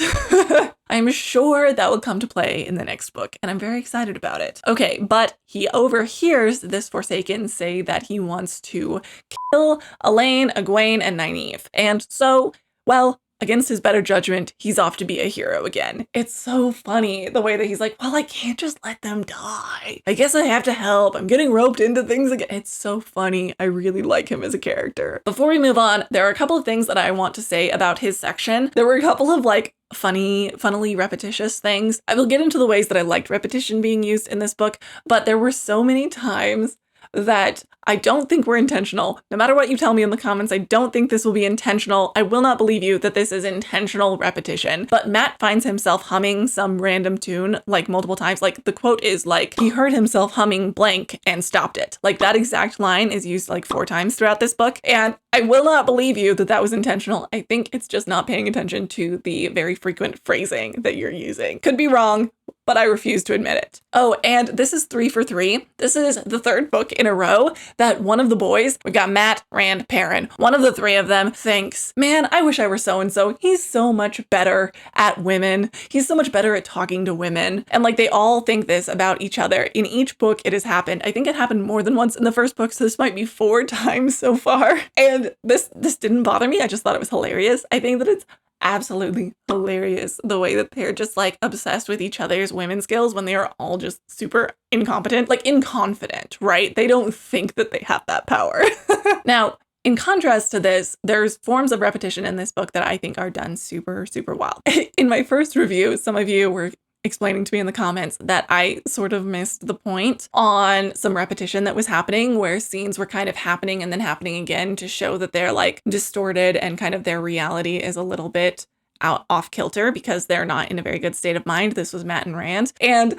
I'm sure that will come to play in the next book, and I'm very excited about it. Okay, but he overhears this Forsaken say that he wants to kill Elayne, Egwene, and Nynaeve. And so, well, against his better judgment, he's off to be a hero again. It's so funny the way that he's like, well, I can't just let them die. I guess I have to help. I'm getting roped into things again. It's so funny. I really like him as a character. Before we move on, there are a couple of things that I want to say about his section. There were a couple of like funnily repetitious things. I will get into the ways that I liked repetition being used in this book, but there were so many times that I don't think were intentional. No matter what you tell me in the comments, I don't think this will be intentional. I will not believe you that this is intentional repetition. But Matt finds himself humming some random tune like multiple times. Like the quote is like, he heard himself humming blank and stopped it. Like that exact line is used like 4 times throughout this book. And I will not believe you that that was intentional. I think it's just not paying attention to the very frequent phrasing that you're using. Could be wrong, but I refuse to admit it. Oh, and this is 3 for 3. This is the 3rd book in a row that one of the boys, we've got Matt, Rand, Perrin, one of the 3 of them thinks, man, I wish I were so-and-so. He's so much better at women. He's so much better at talking to women. And like they all think this about each other. In each book it has happened. I think it happened more than once in the first book, so this might be 4 times so far. And this didn't bother me. I just thought it was hilarious. I think that it's absolutely hilarious the way that they're just like obsessed with each other's women skills when they are all just super incompetent, like inconfident, right? They don't think that they have that power. Now, in contrast to this, there's forms of repetition in this book that I think are done super, super well. In my first review, some of you were explaining to me in the comments that I sort of missed the point on some repetition that was happening where scenes were kind of happening and then happening again to show that they're like distorted and kind of their reality is a little bit off kilter because they're not in a very good state of mind. This was Matt and Rand. And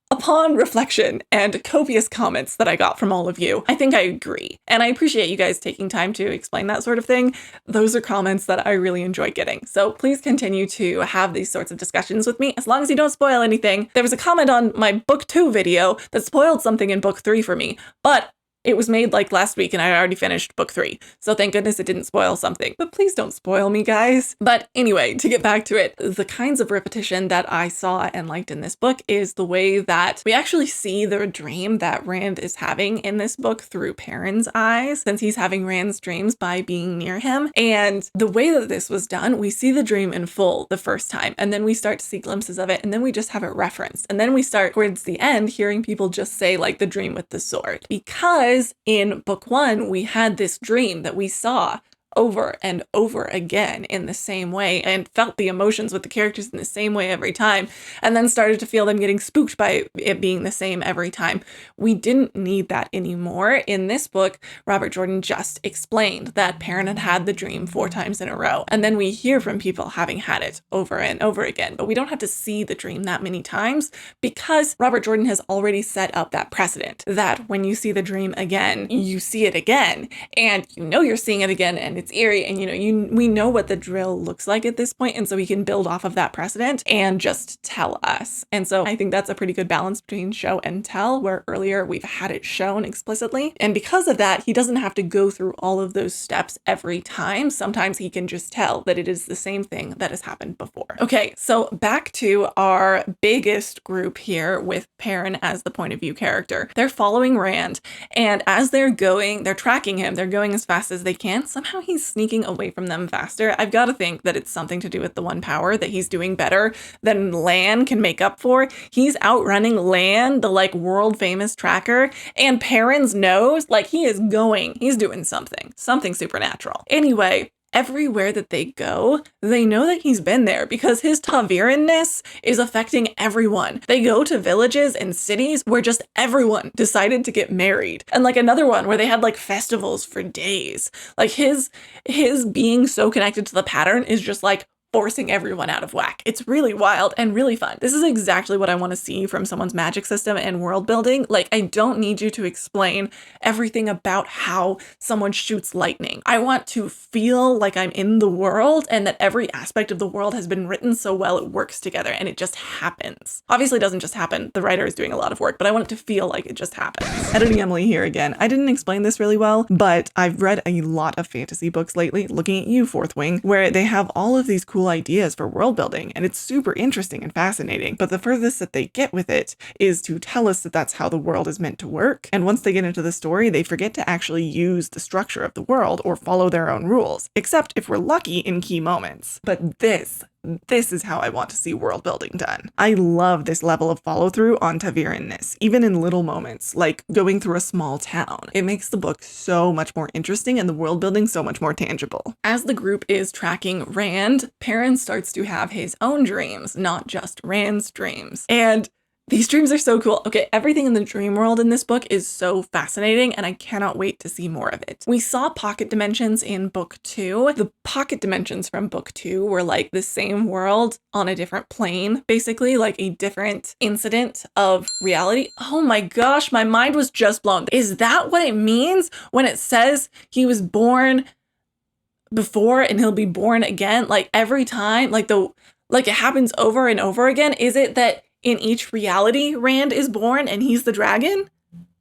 upon reflection and copious comments that I got from all of you, I think I agree. And I appreciate you guys taking time to explain that sort of thing. Those are comments that I really enjoy getting. So please continue to have these sorts of discussions with me as long as you don't spoil anything. There was a comment on my book 2 video that spoiled something in book 3 for me, but it was made like last week and I already finished book 3. So thank goodness it didn't spoil something. But please don't spoil me, guys. But anyway, to get back to it, the kinds of repetition that I saw and liked in this book is the way that we actually see the dream that Rand is having in this book through Perrin's eyes, since he's having Rand's dreams by being near him. And the way that this was done, we see the dream in full the first time, and then we start to see glimpses of it, and then we just have it referenced. And then we start towards the end hearing people just say like the dream with the sword. Because in book 1, we had this dream that we saw over and over again in the same way and felt the emotions with the characters in the same way every time, and then started to feel them getting spooked by it being the same every time. We didn't need that anymore. In this book, Robert Jordan just explained that Perrin had had the dream 4 times in a row, and then we hear from people having had it over and over again, but we don't have to see the dream that many times because Robert Jordan has already set up that precedent that when you see the dream again, you see it again, and you know you're seeing it again, and it's eerie, and we know what the drill looks like at this point, and so we can build off of that precedent and just tell us. And so I think that's a pretty good balance between show and tell, where earlier we've had it shown explicitly, and because of that, he doesn't have to go through all of those steps every time. Sometimes he can just tell that it is the same thing that has happened before. Okay, so back to our biggest group here with Perrin as the point of view character. They're following Rand, and as they're going, they're tracking him, they're going as fast as they can. Somehow he's sneaking away from them faster. I've got to think that it's something to do with the one power that he's doing better than Lan can make up for. He's outrunning Lan, the like world famous tracker, and Perrin's nose, like he's doing something supernatural. Anyway, everywhere that they go, they know that he's been there because his Ta'Veren-ness is affecting everyone. They go to villages and cities where just everyone decided to get married. And like another one where they had like festivals for days. Like his being so connected to the pattern is just like forcing everyone out of whack. It's really wild and really fun. This is exactly what I want to see from someone's magic system and world building. Like, I don't need you to explain everything about how someone shoots lightning. I want to feel like I'm in the world and that every aspect of the world has been written so well it works together and it just happens. Obviously, it doesn't just happen. The writer is doing a lot of work, but I want it to feel like it just happens. Editing Emily here again. I didn't explain this really well, but I've read a lot of fantasy books lately, looking at you, Fourth Wing, where they have all of these cool cool ideas for world building, and it's super interesting and fascinating. But the furthest that they get with it is to tell us that that's how the world is meant to work. And once they get into the story, they forget to actually use the structure of the world or follow their own rules, except if we're lucky in key moments. But this is how I want to see world building done. I love this level of follow through on Ta'Veren-ness, even in little moments, like going through a small town. It makes the book so much more interesting and the world building so much more tangible. As the group is tracking Rand, Perrin starts to have his own dreams, not just Rand's dreams. And these dreams are so cool. Okay, everything in the dream world in this book is so fascinating, and I cannot wait to see more of it. We saw pocket dimensions in book 2. The pocket dimensions from book 2 were like the same world on a different plane, basically, like a different incident of reality. Oh my gosh, my mind was just blown. Is that what it means when it says he was born before and he'll be born again? Like every time, like it happens over and over again? Is it that in each reality, Rand is born and he's the dragon?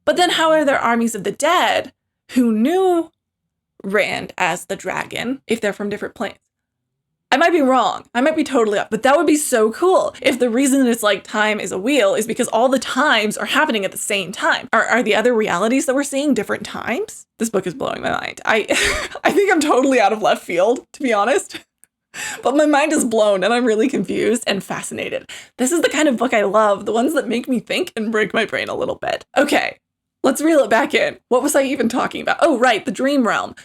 But then how are there armies of the dead who knew Rand as the dragon if they're from different planes? I might be wrong. I might be totally off, but that would be so cool if the reason it's like time is a wheel is because all the times are happening at the same time. Are the other realities that we're seeing different times? This book is blowing my mind. I think I'm totally out of left field, to be honest. But my mind is blown and I'm really confused and fascinated. This is the kind of book I love, the ones that make me think and break my brain a little bit. Let's reel it back in. What was I even talking about? Oh, right, the dream realm.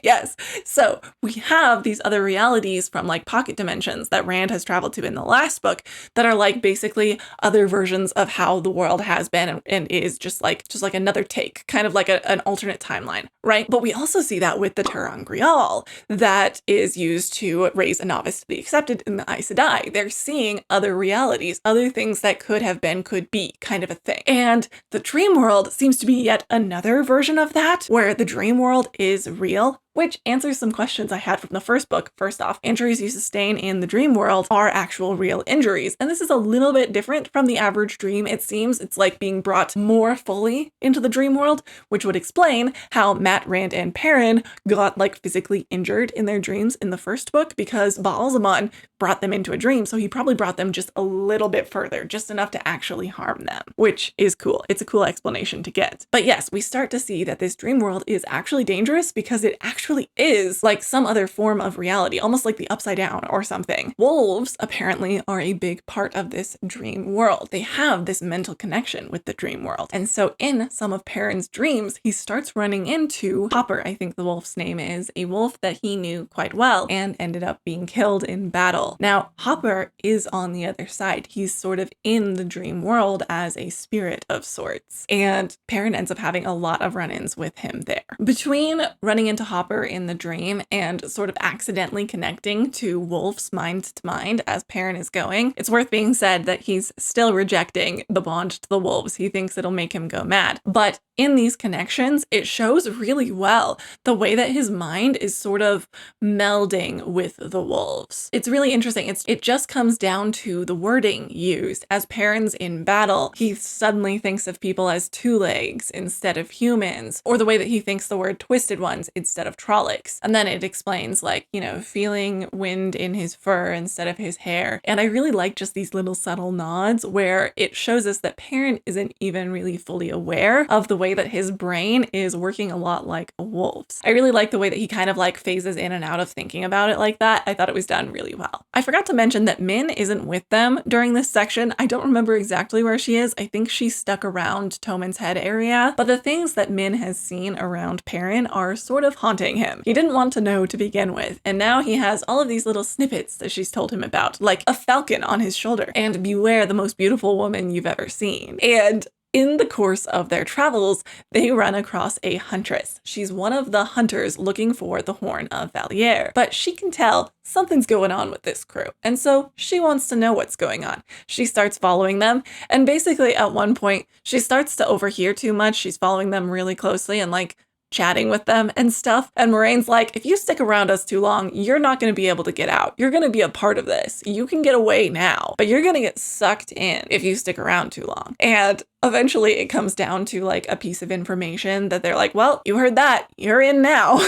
Yes. So we have these other realities from like pocket dimensions that Rand has traveled to in the last book that are like basically other versions of how the world has been and is just like another take, kind of like an alternate timeline, right? But we also see that with the ter'angreal that is used to raise a novice to be accepted in the Aes Sedai. They're seeing other realities, other things that could have been, could be kind of a thing. And the dream world seems to be yet another version of that, where the dream world is real, which answers some questions I had from the first book. First off, injuries you sustain in the dream world are actual real injuries. And this is a little bit different from the average dream. It seems it's like being brought more fully into the dream world, which would explain how Mat, Rand, and Perrin got like physically injured in their dreams in the first book, because Ba'alzamon brought them into a dream. So he probably brought them just a little bit further, just enough to actually harm them, which is cool. It's a cool explanation to get. But yes, we start to see that this dream world is actually dangerous because it actually is like some other form of reality, almost like the upside down or something. Wolves apparently are a big part of this dream world. They have this mental connection with the dream world. And so in some of Perrin's dreams, he starts running into Hopper, I think the wolf's name is, a wolf that he knew quite well and ended up being killed in battle. Now, Hopper is on the other side. He's sort of in the dream world as a spirit of sorts. And Perrin ends up having a lot of run-ins with him there. Between running into Hopper in the dream and sort of accidentally connecting to Wolf's mind to mind as Perrin is going, it's worth being said that he's still rejecting the bond to the wolves. He thinks it'll make him go mad. But in these connections, it shows really well the way that his mind is sort of melding with the wolves. It's really interesting. It just comes down to the wording used. As Perrin's in battle, he suddenly thinks of people as two legs instead of humans, or the way that he thinks the word twisted ones instead of Trollocs. And then it explains like, feeling wind in his fur instead of his hair. And I really like just these little subtle nods where it shows us that Perrin isn't even really fully aware of the way that his brain is working a lot like a wolf's. I really like the way that he kind of like phases in and out of thinking about it like that. I thought it was done really well. I forgot to mention that Min isn't with them during this section. I don't remember exactly where she is. I think she's stuck around Toman's Head area, but the things that Min has seen around Perrin are sort of haunting him. He didn't want to know to begin with, and now he has all of these little snippets that she's told him about, like a falcon on his shoulder and beware the most beautiful woman you've ever seen. And in the course of their travels, they run across a huntress. She's one of the hunters looking for the Horn of Valier, but she can tell something's going on with this crew. And so she wants to know what's going on. She starts following them. And basically at one point, she starts to overhear too much. She's following them really closely and like chatting with them and stuff. And Moiraine's like, if you stick around us too long, you're not going to be able to get out. You're going to be a part of this. You can get away now, but you're going to get sucked in if you stick around too long. And eventually it comes down to like a piece of information that they're like, well, you heard that, you're in now.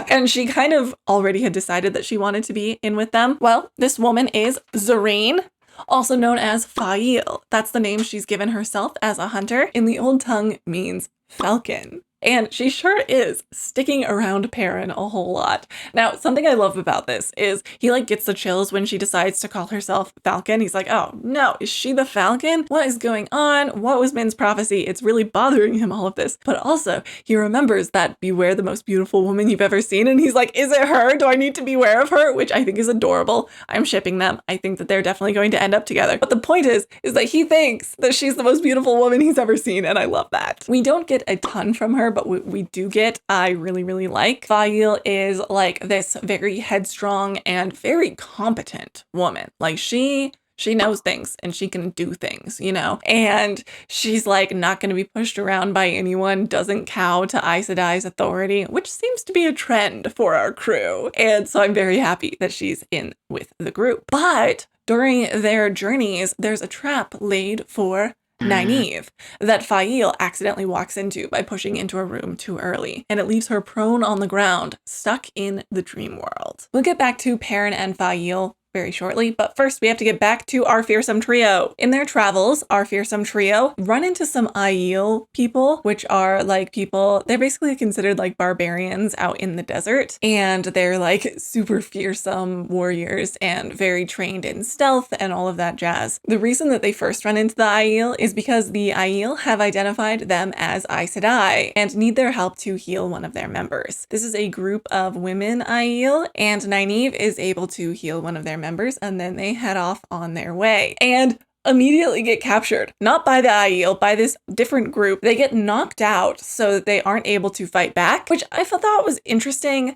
And she kind of already had decided that she wanted to be in with them. Well, this woman is Zareen, also known as Faile. That's the name she's given herself as a hunter. In the old tongue means falcon. And she sure is sticking around Perrin a whole lot. Now, something I love about this is he like gets the chills when she decides to call herself Falcon. He's like, oh no, is she the Falcon? What is going on? What was Min's prophecy? It's really bothering him, all of this. But also, he remembers that beware the most beautiful woman you've ever seen. And he's like, is it her? Do I need to beware of her? Which I think is adorable. I'm shipping them. I think that they're definitely going to end up together. But the point is that he thinks that she's the most beautiful woman he's ever seen. And I love that. We don't get a ton from her, but we do get, I really, really like. Faile is like this very headstrong and very competent woman. Like she knows things and she can do things, you know, and she's like not going to be pushed around by anyone, doesn't cow to Aes Sedai's authority, which seems to be a trend for our crew. And so I'm very happy that she's in with the group. But during their journeys, there's a trap laid for Nynaeve that Faile accidentally walks into by pushing into a room too early, and it leaves her prone on the ground, stuck in the dream world. We'll get back to Perrin and Faile very shortly, but first we have to get back to our fearsome trio. In their travels, our fearsome trio run into some Aiel people, which are like people, they're basically considered like barbarians out in the desert, and they're like super fearsome warriors and very trained in stealth and all of that jazz. The reason that they first run into the Aiel is because the Aiel have identified them as Aes Sedai and need their help to heal one of their members. This is a group of women Aiel, and Nynaeve is able to heal one of their members, and then they head off on their way and immediately get captured. Not by the Aiel, by this different group. They get knocked out so that they aren't able to fight back, which I thought was interesting.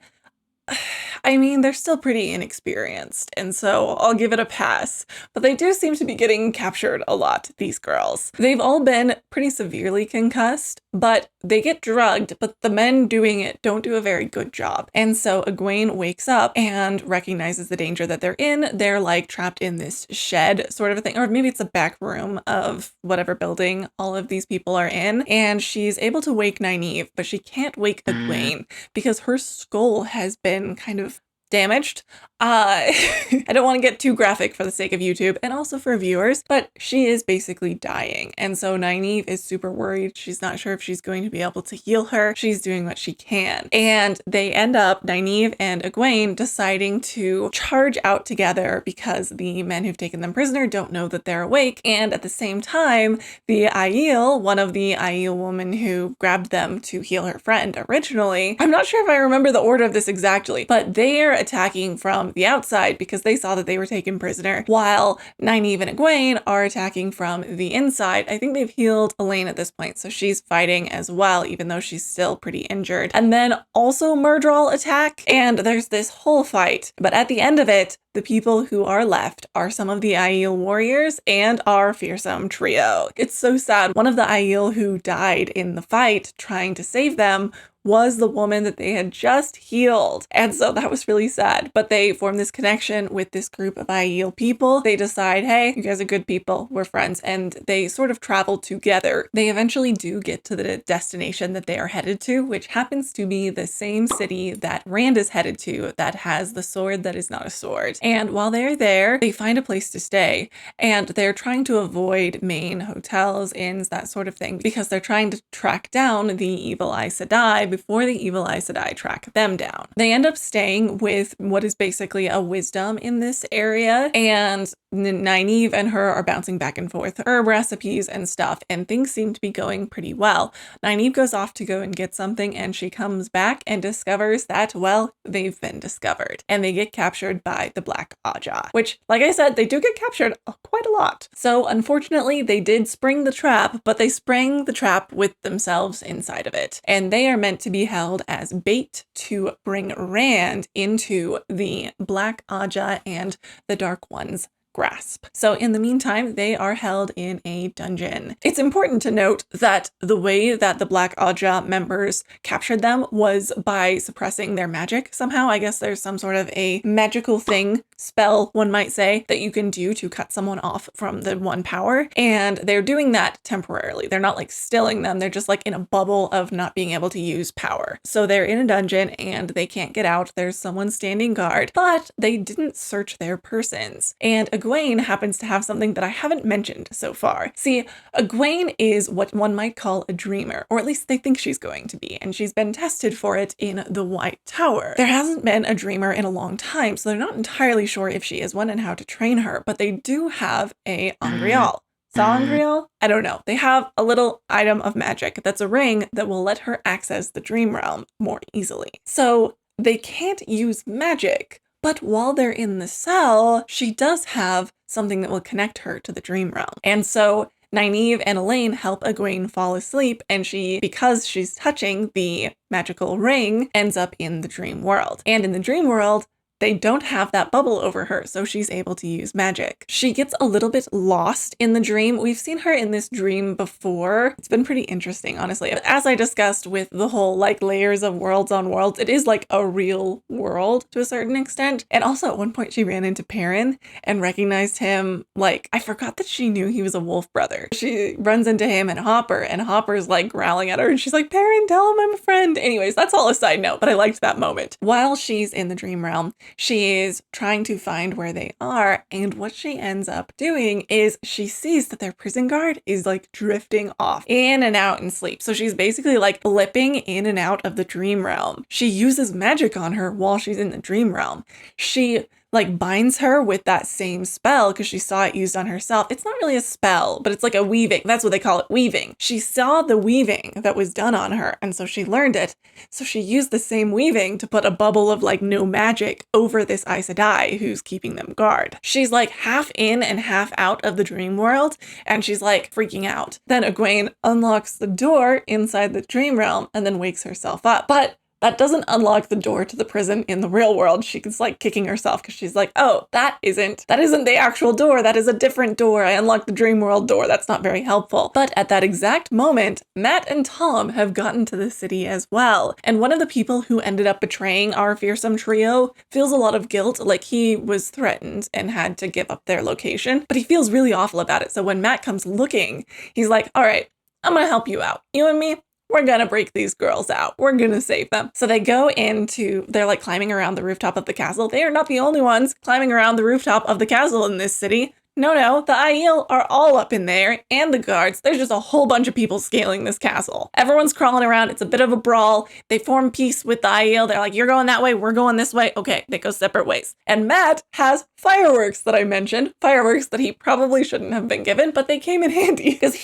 I mean, they're still pretty inexperienced, and so I'll give it a pass. But they do seem to be getting captured a lot, these girls. They've all been pretty severely concussed, but they get drugged, but the men doing it don't do a very good job. And so Egwene wakes up and recognizes the danger that they're in. They're like trapped in this shed sort of a thing, or maybe it's a back room of whatever building all of these people are in. And she's able to wake Nynaeve, but she can't wake Egwene because her skull has been kind of damaged. I don't want to get too graphic for the sake of YouTube and also for viewers, but she is basically dying. And so Nynaeve is super worried. She's not sure if she's going to be able to heal her. She's doing what she can. And they end up, Nynaeve and Egwene, deciding to charge out together because the men who've taken them prisoner don't know that they're awake. And at the same time, the Aiel, one of the Aiel women who grabbed them to heal her friend originally, I'm not sure if I remember the order of this exactly, but they're attacking from the outside because they saw that they were taken prisoner, while Nynaeve and Egwene are attacking from the inside. I think they've healed Elayne at this point, so she's fighting as well, even though she's still pretty injured. And then also Myrddraal attack, and there's this whole fight. But at the end of it, the people who are left are some of the Aiel warriors and our fearsome trio. It's so sad. One of the Aiel who died in the fight trying to save them was the woman that they had just healed. And so that was really sad. But they form this connection with this group of Aiel people. They decide, hey, you guys are good people, we're friends. And they sort of travel together. They eventually do get to the destination that they are headed to, which happens to be the same city that Rand is headed to that has the sword that is not a sword. And while they're there, they find a place to stay. And they're trying to avoid main hotels, inns, that sort of thing, because they're trying to track down the evil Aes Sedai before the evil Aes Sedai track them down. They end up staying with what is basically a wisdom in this area, and Nynaeve and her are bouncing back and forth herb recipes and stuff, and things seem to be going pretty well. Nynaeve goes off to go and get something, and she comes back and discovers that, well, they've been discovered, and they get captured by the Black Aja, which, like I said, they do get captured quite a lot. So unfortunately, they did spring the trap, but they sprang the trap with themselves inside of it, and they are meant to be held as bait to bring Rand into the Black Aja and the Dark One's grasp. So in the meantime, they are held in a dungeon. It's important to note that the way that the Black Aja members captured them was by suppressing their magic somehow. I guess there's some sort of a magical thing, spell, one might say, that you can do to cut someone off from the one power. And they're doing that temporarily. They're not like stilling them. They're just like in a bubble of not being able to use power. So they're in a dungeon and they can't get out. There's someone standing guard, but they didn't search their persons. And Egwene happens to have something that I haven't mentioned so far. See, Egwene is what one might call a dreamer, or at least they think she's going to be, and she's been tested for it in the White Tower. There hasn't been a dreamer in a long time, so they're not entirely sure if she is one and how to train her, but they do have a Angreal. Angreal? I don't know. They have a little item of magic that's a ring that will let her access the dream realm more easily. So they can't use magic, but while they're in the cell, she does have something that will connect her to the dream realm. And so Nynaeve and Elayne help Egwene fall asleep, and she, because she's touching the magical ring, ends up in the dream world. And in the dream world, they don't have that bubble over her, so she's able to use magic. She gets a little bit lost in the dream. We've seen her in this dream before. It's been pretty interesting, honestly. As I discussed with the whole like layers of worlds on worlds, it is like a real world to a certain extent. And also at one point she ran into Perrin and recognized him. Like, I forgot that she knew he was a wolf brother. She runs into him and Hopper's like growling at her and she's like, Perrin, tell him I'm a friend. Anyways, that's all a side note, but I liked that moment. While she's in the dream realm, she is trying to find where they are, and what she ends up doing is she sees that their prison guard is like drifting off in and out in sleep. So she's basically like flipping in and out of the dream realm. She uses magic on her while she's in the dream realm. She like binds her with that same spell because she saw it used on herself. It's not really a spell, but it's like a weaving. That's what they call it, weaving. She saw the weaving that was done on her, and so she learned it. So she used the same weaving to put a bubble of like no magic over this Aes Sedai who's keeping them guard. She's like half in and half out of the dream world, and she's like freaking out. Then Egwene unlocks the door inside the dream realm and then wakes herself up. But that doesn't unlock the door to the prison in the real world. She's like kicking herself because she's like, oh, that isn't the actual door. That is a different door. I unlocked the dream world door. That's not very helpful. But at that exact moment, Mat and Tom have gotten to the city as well. And one of the people who ended up betraying our fearsome trio feels a lot of guilt. Like he was threatened and had to give up their location, but he feels really awful about it. So when Mat comes looking, he's like, all right, I'm going to help you out. You and me, we're gonna break these girls out. We're gonna save them. So they go they're like climbing around the rooftop of the castle. They are not the only ones climbing around the rooftop of the castle in this city. No, the Aiel are all up in there, and the guards. There's just a whole bunch of people scaling this castle. Everyone's crawling around. It's a bit of a brawl. They form peace with the Aiel. They're like, you're going that way, we're going this way. Okay, they go separate ways. And Mat has fireworks that I mentioned. Fireworks that he probably shouldn't have been given, but they came in handy because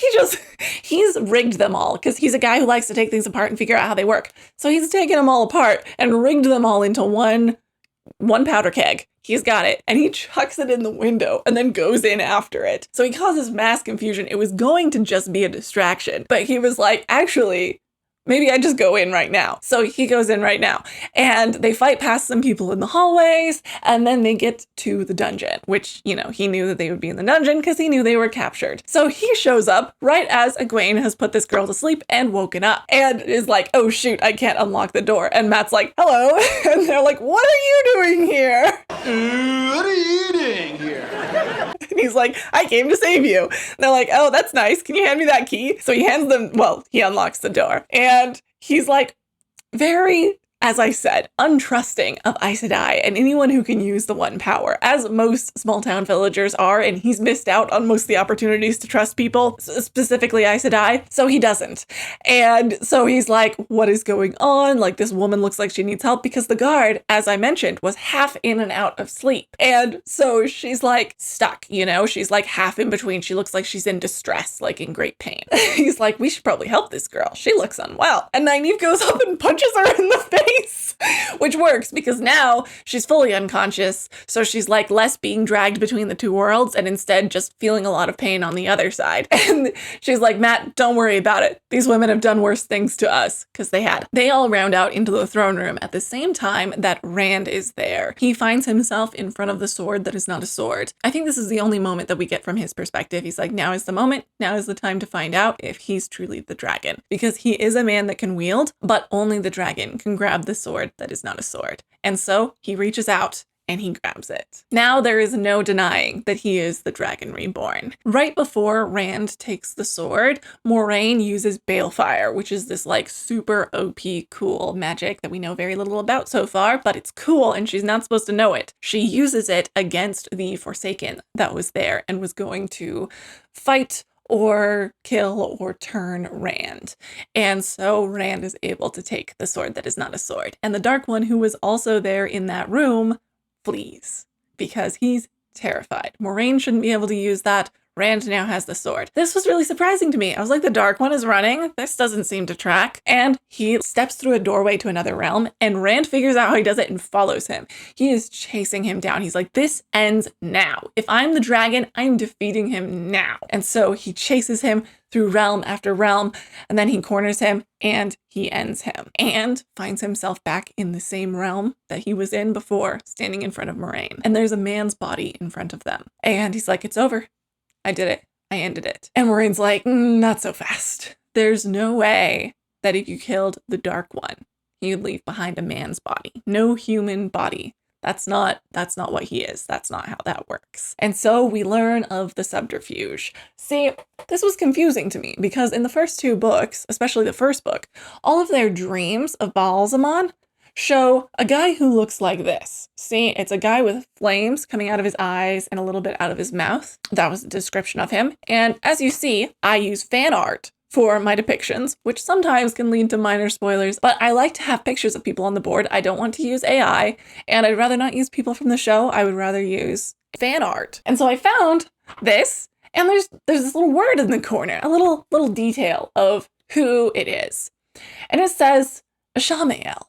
he's rigged them all because he's a guy who likes to take things apart and figure out how they work. So he's taken them all apart and rigged them all into one powder keg. He's got it, and he chucks it in the window and then goes in after it. So he causes mass confusion. It was going to just be a distraction, but he was like, actually, maybe I just go in right now. So he goes in right now, and they fight past some people in the hallways, and then they get to the dungeon, which, you know, he knew that they would be in the dungeon because he knew they were captured. So he shows up right as Egwene has put this girl to sleep and woken up and is like, oh shoot, I can't unlock the door. And Mat's like, hello. And they're like, what are you doing here? What are you doing here? And he's like, I came to save you. And they're like, oh, that's nice. Can you hand me that key? So he he unlocks the door. And he's like very, as I said, untrusting of Aes Sedai and anyone who can use the one power, as most small town villagers are, and he's missed out on most of the opportunities to trust people, specifically Aes Sedai, so he doesn't. And so he's like, what is going on? Like, this woman looks like she needs help, because the guard, as I mentioned, was half in and out of sleep. And so she's like stuck, you know, she's like half in between. She looks like she's in distress, like in great pain. He's like, we should probably help this girl. She looks unwell. And Nynaeve goes up and punches her in the face. face, which works because now she's fully unconscious. So she's like less being dragged between the two worlds and instead just feeling a lot of pain on the other side. And she's like, Matt, don't worry about it. These women have done worse things to us, because they had. They all round out into the throne room at the same time that Rand is there. He finds himself in front of the sword that is not a sword. I think this is the only moment that we get from his perspective. He's like, now is the moment. Now is the time to find out if he's truly the dragon, because he is a man that can wield, but only the dragon can grab the sword that is not a sword. And so he reaches out and he grabs it. Now there is no denying that he is the dragon reborn. Right before Rand takes the sword, Moiraine uses Balefire, which is this like super OP cool magic that we know very little about so far, but it's cool and she's not supposed to know it. She uses it against the Forsaken that was there and was going to fight or kill or turn Rand. And so Rand is able to take the sword that is not a sword. And the Dark One, who was also there in that room, flees because he's terrified. Moiraine shouldn't be able to use that. Rand now has the sword. This was really surprising to me. I was like, the Dark One is running. This doesn't seem to track. And he steps through a doorway to another realm, and Rand figures out how he does it and follows him. He is chasing him down. He's like, this ends now. If I'm the dragon, I'm defeating him now. And so he chases him through realm after realm, and then he corners him and he ends him and finds himself back in the same realm that he was in before, standing in front of Moiraine. And there's a man's body in front of them. And he's like, it's over. I did it. I ended it. And Moraine's like, not so fast. There's no way that if you killed the Dark One, you'd leave behind a man's body. No human body. That's not what he is. That's not how that works. And so we learn of the subterfuge. See, this was confusing to me because in the first two books, especially the first book, all of their dreams of Baalzamon show a guy who looks like this. See, it's a guy with flames coming out of his eyes and a little bit out of his mouth. That was the description of him. And as you see, I use fan art for my depictions, which sometimes can lead to minor spoilers, but I like to have pictures of people on the board. I don't want to use AI, and I'd rather not use people from the show. I would rather use fan art. And so I found this, and there's this little word in the corner, a little detail of who it is. And it says Ishamael,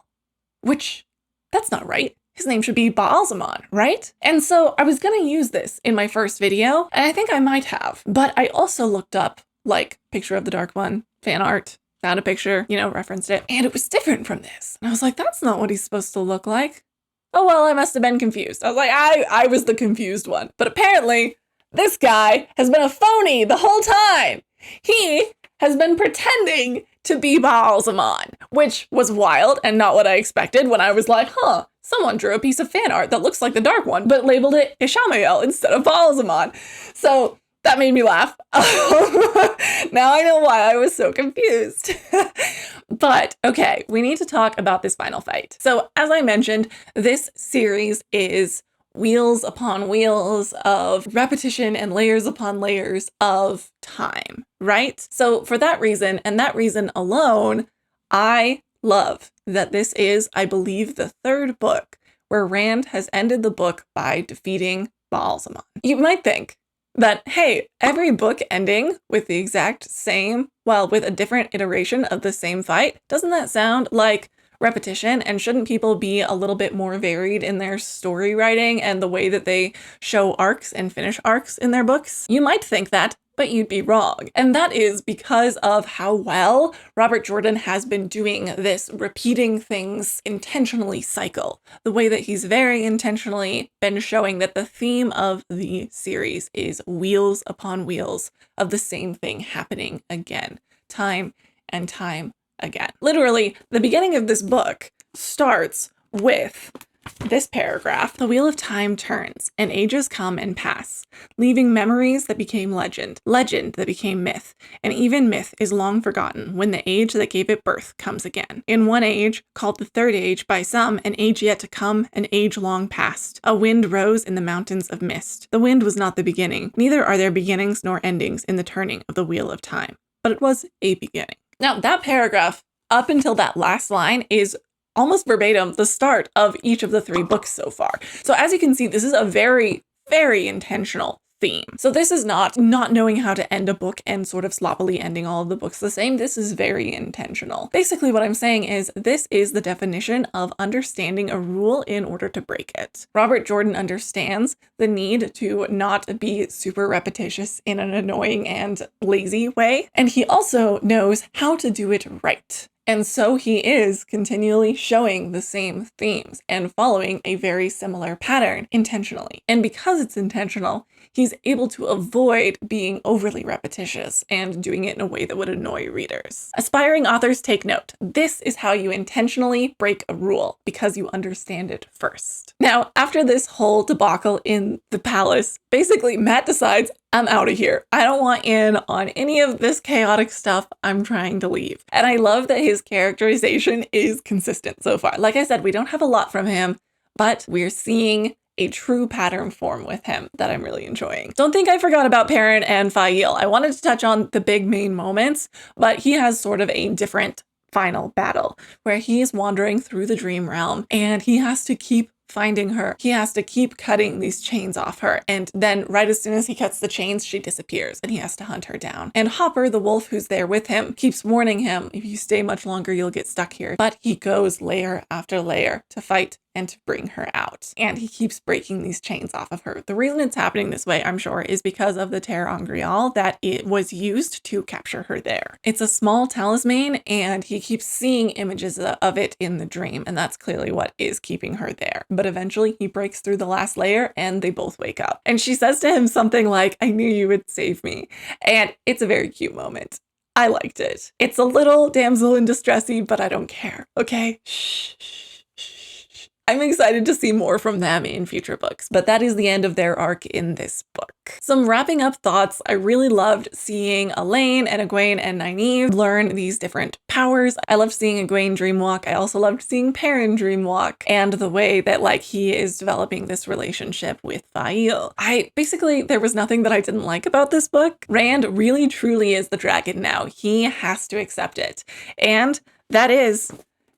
which that's not right. His name should be Baalzamon, right? And so I was going to use this in my first video, and I think I might have, but I also looked up like picture of the Dark One, fan art, found a picture, referenced it, and it was different from this. And I was like, that's not what he's supposed to look like. Oh, well, I must have been confused. I was like, I was the confused one. But apparently, this guy has been a phony the whole time. He has been pretending to be Baalzamon, which was wild and not what I expected when I was like, someone drew a piece of fan art that looks like the Dark One, but labeled it Ishamael instead of Baalzamon. So that made me laugh. Now I know why I was so confused. But okay, we need to talk about this final fight. So as I mentioned, this series is wheels upon wheels of repetition and layers upon layers of time, right? So for that reason, and that reason alone, I love that this is, I believe, the third book where Rand has ended the book by defeating Baalzamon. You might think that, hey, every book ending with the exact same, with a different iteration of the same fight, doesn't that sound like repetition? And shouldn't people be a little bit more varied in their story writing and the way that they show arcs and finish arcs in their books? You might think that, but you'd be wrong. And that is because of how well Robert Jordan has been doing this repeating things intentionally cycle. The way that he's very intentionally been showing that the theme of the series is wheels upon wheels of the same thing happening again, time and time again. Literally, the beginning of this book starts with this paragraph. The wheel of time turns, and ages come and pass, leaving memories that became legend, legend that became myth, and even myth is long forgotten when the age that gave it birth comes again. In one age, called the third age by some, an age yet to come, an age long past, a wind rose in the mountains of mist. The wind was not the beginning, neither are there beginnings nor endings in the turning of the wheel of time, but it was a beginning. Now, that paragraph, up until that last line, is almost verbatim the start of each of the three books so far. So as you can see, this is a very, very intentional theme. So this is not knowing how to end a book and sort of sloppily ending all of the books the same. This is very intentional. Basically what I'm saying is this is the definition of understanding a rule in order to break it. Robert Jordan understands the need to not be super repetitious in an annoying and lazy way, and he also knows how to do it right. And so he is continually showing the same themes and following a very similar pattern intentionally. And because it's intentional, he's able to avoid being overly repetitious and doing it in a way that would annoy readers. Aspiring authors, take note. This is how you intentionally break a rule, because you understand it first. Now, after this whole debacle in the palace, basically Matt decides, I'm out of here. I don't want in on any of this chaotic stuff. I'm trying to leave. And I love that his characterization is consistent so far. Like I said, we don't have a lot from him, but we're seeing a true pattern form with him that I'm really enjoying. Don't think I forgot about Perrin and Faile. I wanted to touch on the big main moments, but he has sort of a different final battle where he is wandering through the dream realm and he has to keep finding her. He has to keep cutting these chains off her. And then right as soon as he cuts the chains, she disappears and he has to hunt her down. And Hopper, the wolf who's there with him, keeps warning him, if you stay much longer, you'll get stuck here. But he goes layer after layer to fight and to bring her out. And he keeps breaking these chains off of her. The reason it's happening this way, I'm sure, is because of the Terre Angreal that it was used to capture her there. It's a small talisman and he keeps seeing images of it in the dream. And that's clearly what is keeping her there. But eventually he breaks through the last layer and they both wake up. And she says to him something like, I knew you would save me. And it's a very cute moment. I liked it. It's a little damsel in distressy, but I don't care. Okay? Shh. I'm excited to see more from them in future books, but that is the end of their arc in this book. Some wrapping up thoughts. I really loved seeing Elayne and Egwene and Nynaeve learn these different powers. I loved seeing Egwene dreamwalk. I also loved seeing Perrin dreamwalk and the way that he is developing this relationship with Faile. There was nothing that I didn't like about this book. Rand really truly is the dragon now. He has to accept it. And that is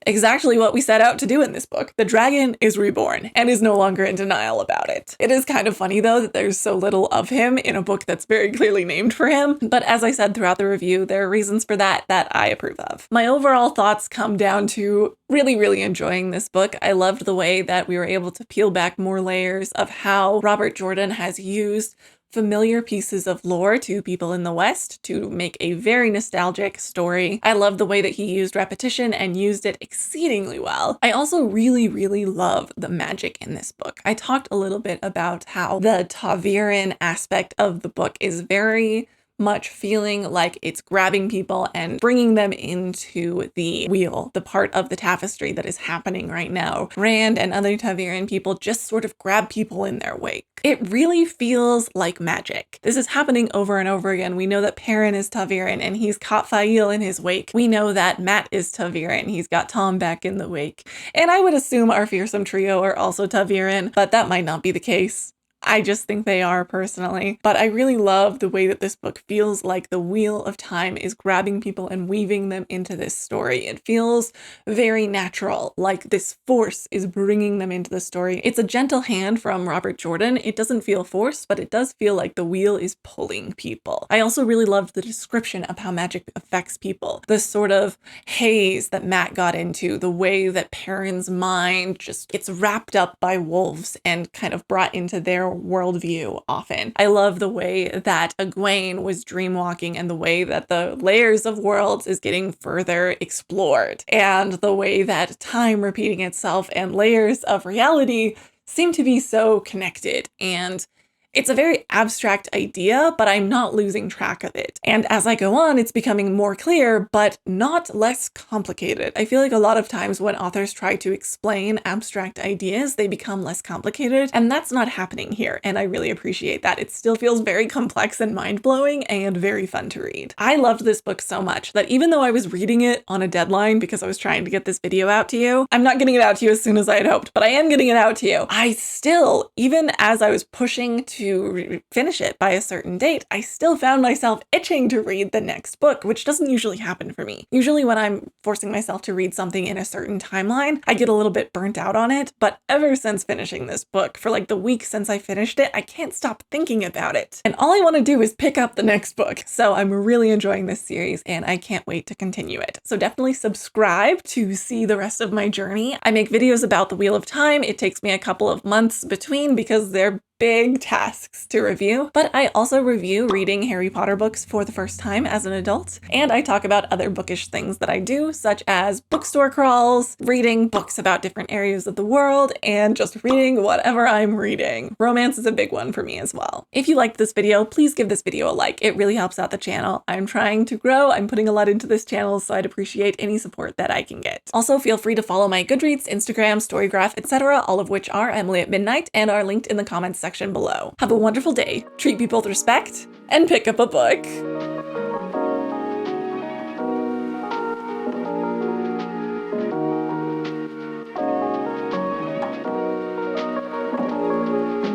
exactly what we set out to do in this book. The dragon is reborn and is no longer in denial about it. It is kind of funny though that there's so little of him in a book that's very clearly named for him, but as I said throughout the review, there are reasons for that I approve of. My overall thoughts come down to really enjoying this book. I loved the way that we were able to peel back more layers of how Robert Jordan has used familiar pieces of lore to people in the West to make a very nostalgic story. I love the way that he used repetition and used it exceedingly well. I also really love the magic in this book. I talked a little bit about how the ta'veren aspect of the book is very much feeling like it's grabbing people and bringing them into the wheel, the part of the tapestry that is happening right now. Rand and other ta'veren people just sort of grab people in their wake. It really feels like magic. This is happening over and over again. We know that Perrin is ta'veren and he's caught Faile in his wake. We know that Matt is ta'veren. He's got Tom back in the wake. And I would assume our fearsome trio are also ta'veren, but that might not be the case. I just think they are personally, but I really love the way that this book feels like the wheel of time is grabbing people and weaving them into this story. It feels very natural, like this force is bringing them into the story. It's a gentle hand from Robert Jordan. It doesn't feel forced, but it does feel like the wheel is pulling people. I also really loved the description of how magic affects people. The sort of haze that Matt got into, the way that Perrin's mind just gets wrapped up by wolves and kind of brought into their worldview often. I love the way that Egwene was dreamwalking and the way that the layers of worlds is getting further explored, and the way that time repeating itself and layers of reality seem to be so connected. And it's a very abstract idea, but I'm not losing track of it. And as I go on, it's becoming more clear, but not less complicated. I feel like a lot of times when authors try to explain abstract ideas, they become less complicated, and that's not happening here. And I really appreciate that. It still feels very complex and mind-blowing and very fun to read. I loved this book so much that even though I was reading it on a deadline because I was trying to get this video out to you, I'm not getting it out to you as soon as I had hoped, but I am getting it out to you. I still, even as I was pushing to to finish it by a certain date, I still found myself itching to read the next book, which doesn't usually happen for me. Usually when I'm forcing myself to read something in a certain timeline, I get a little bit burnt out on it, but ever since finishing this book, for like the week since I finished it, I can't stop thinking about it. And all I want to do is pick up the next book. So I'm really enjoying this series and I can't wait to continue it. So definitely subscribe to see the rest of my journey. I make videos about the Wheel of Time. It takes me a couple of months between because they're big tasks to review, but I also review reading Harry Potter books for the first time as an adult, and I talk about other bookish things that I do, such as bookstore crawls, reading books about different areas of the world, and just reading whatever I'm reading. Romance is a big one for me as well. If you liked this video, please give this video a like. It really helps out the channel. I'm trying to grow. I'm putting a lot into this channel, so I'd appreciate any support that I can get. Also, feel free to follow my Goodreads, Instagram, Storygraph, etc., all of which are Emily at Midnight and are linked in the comments section below. Have a wonderful day, treat people with respect, and pick up a book.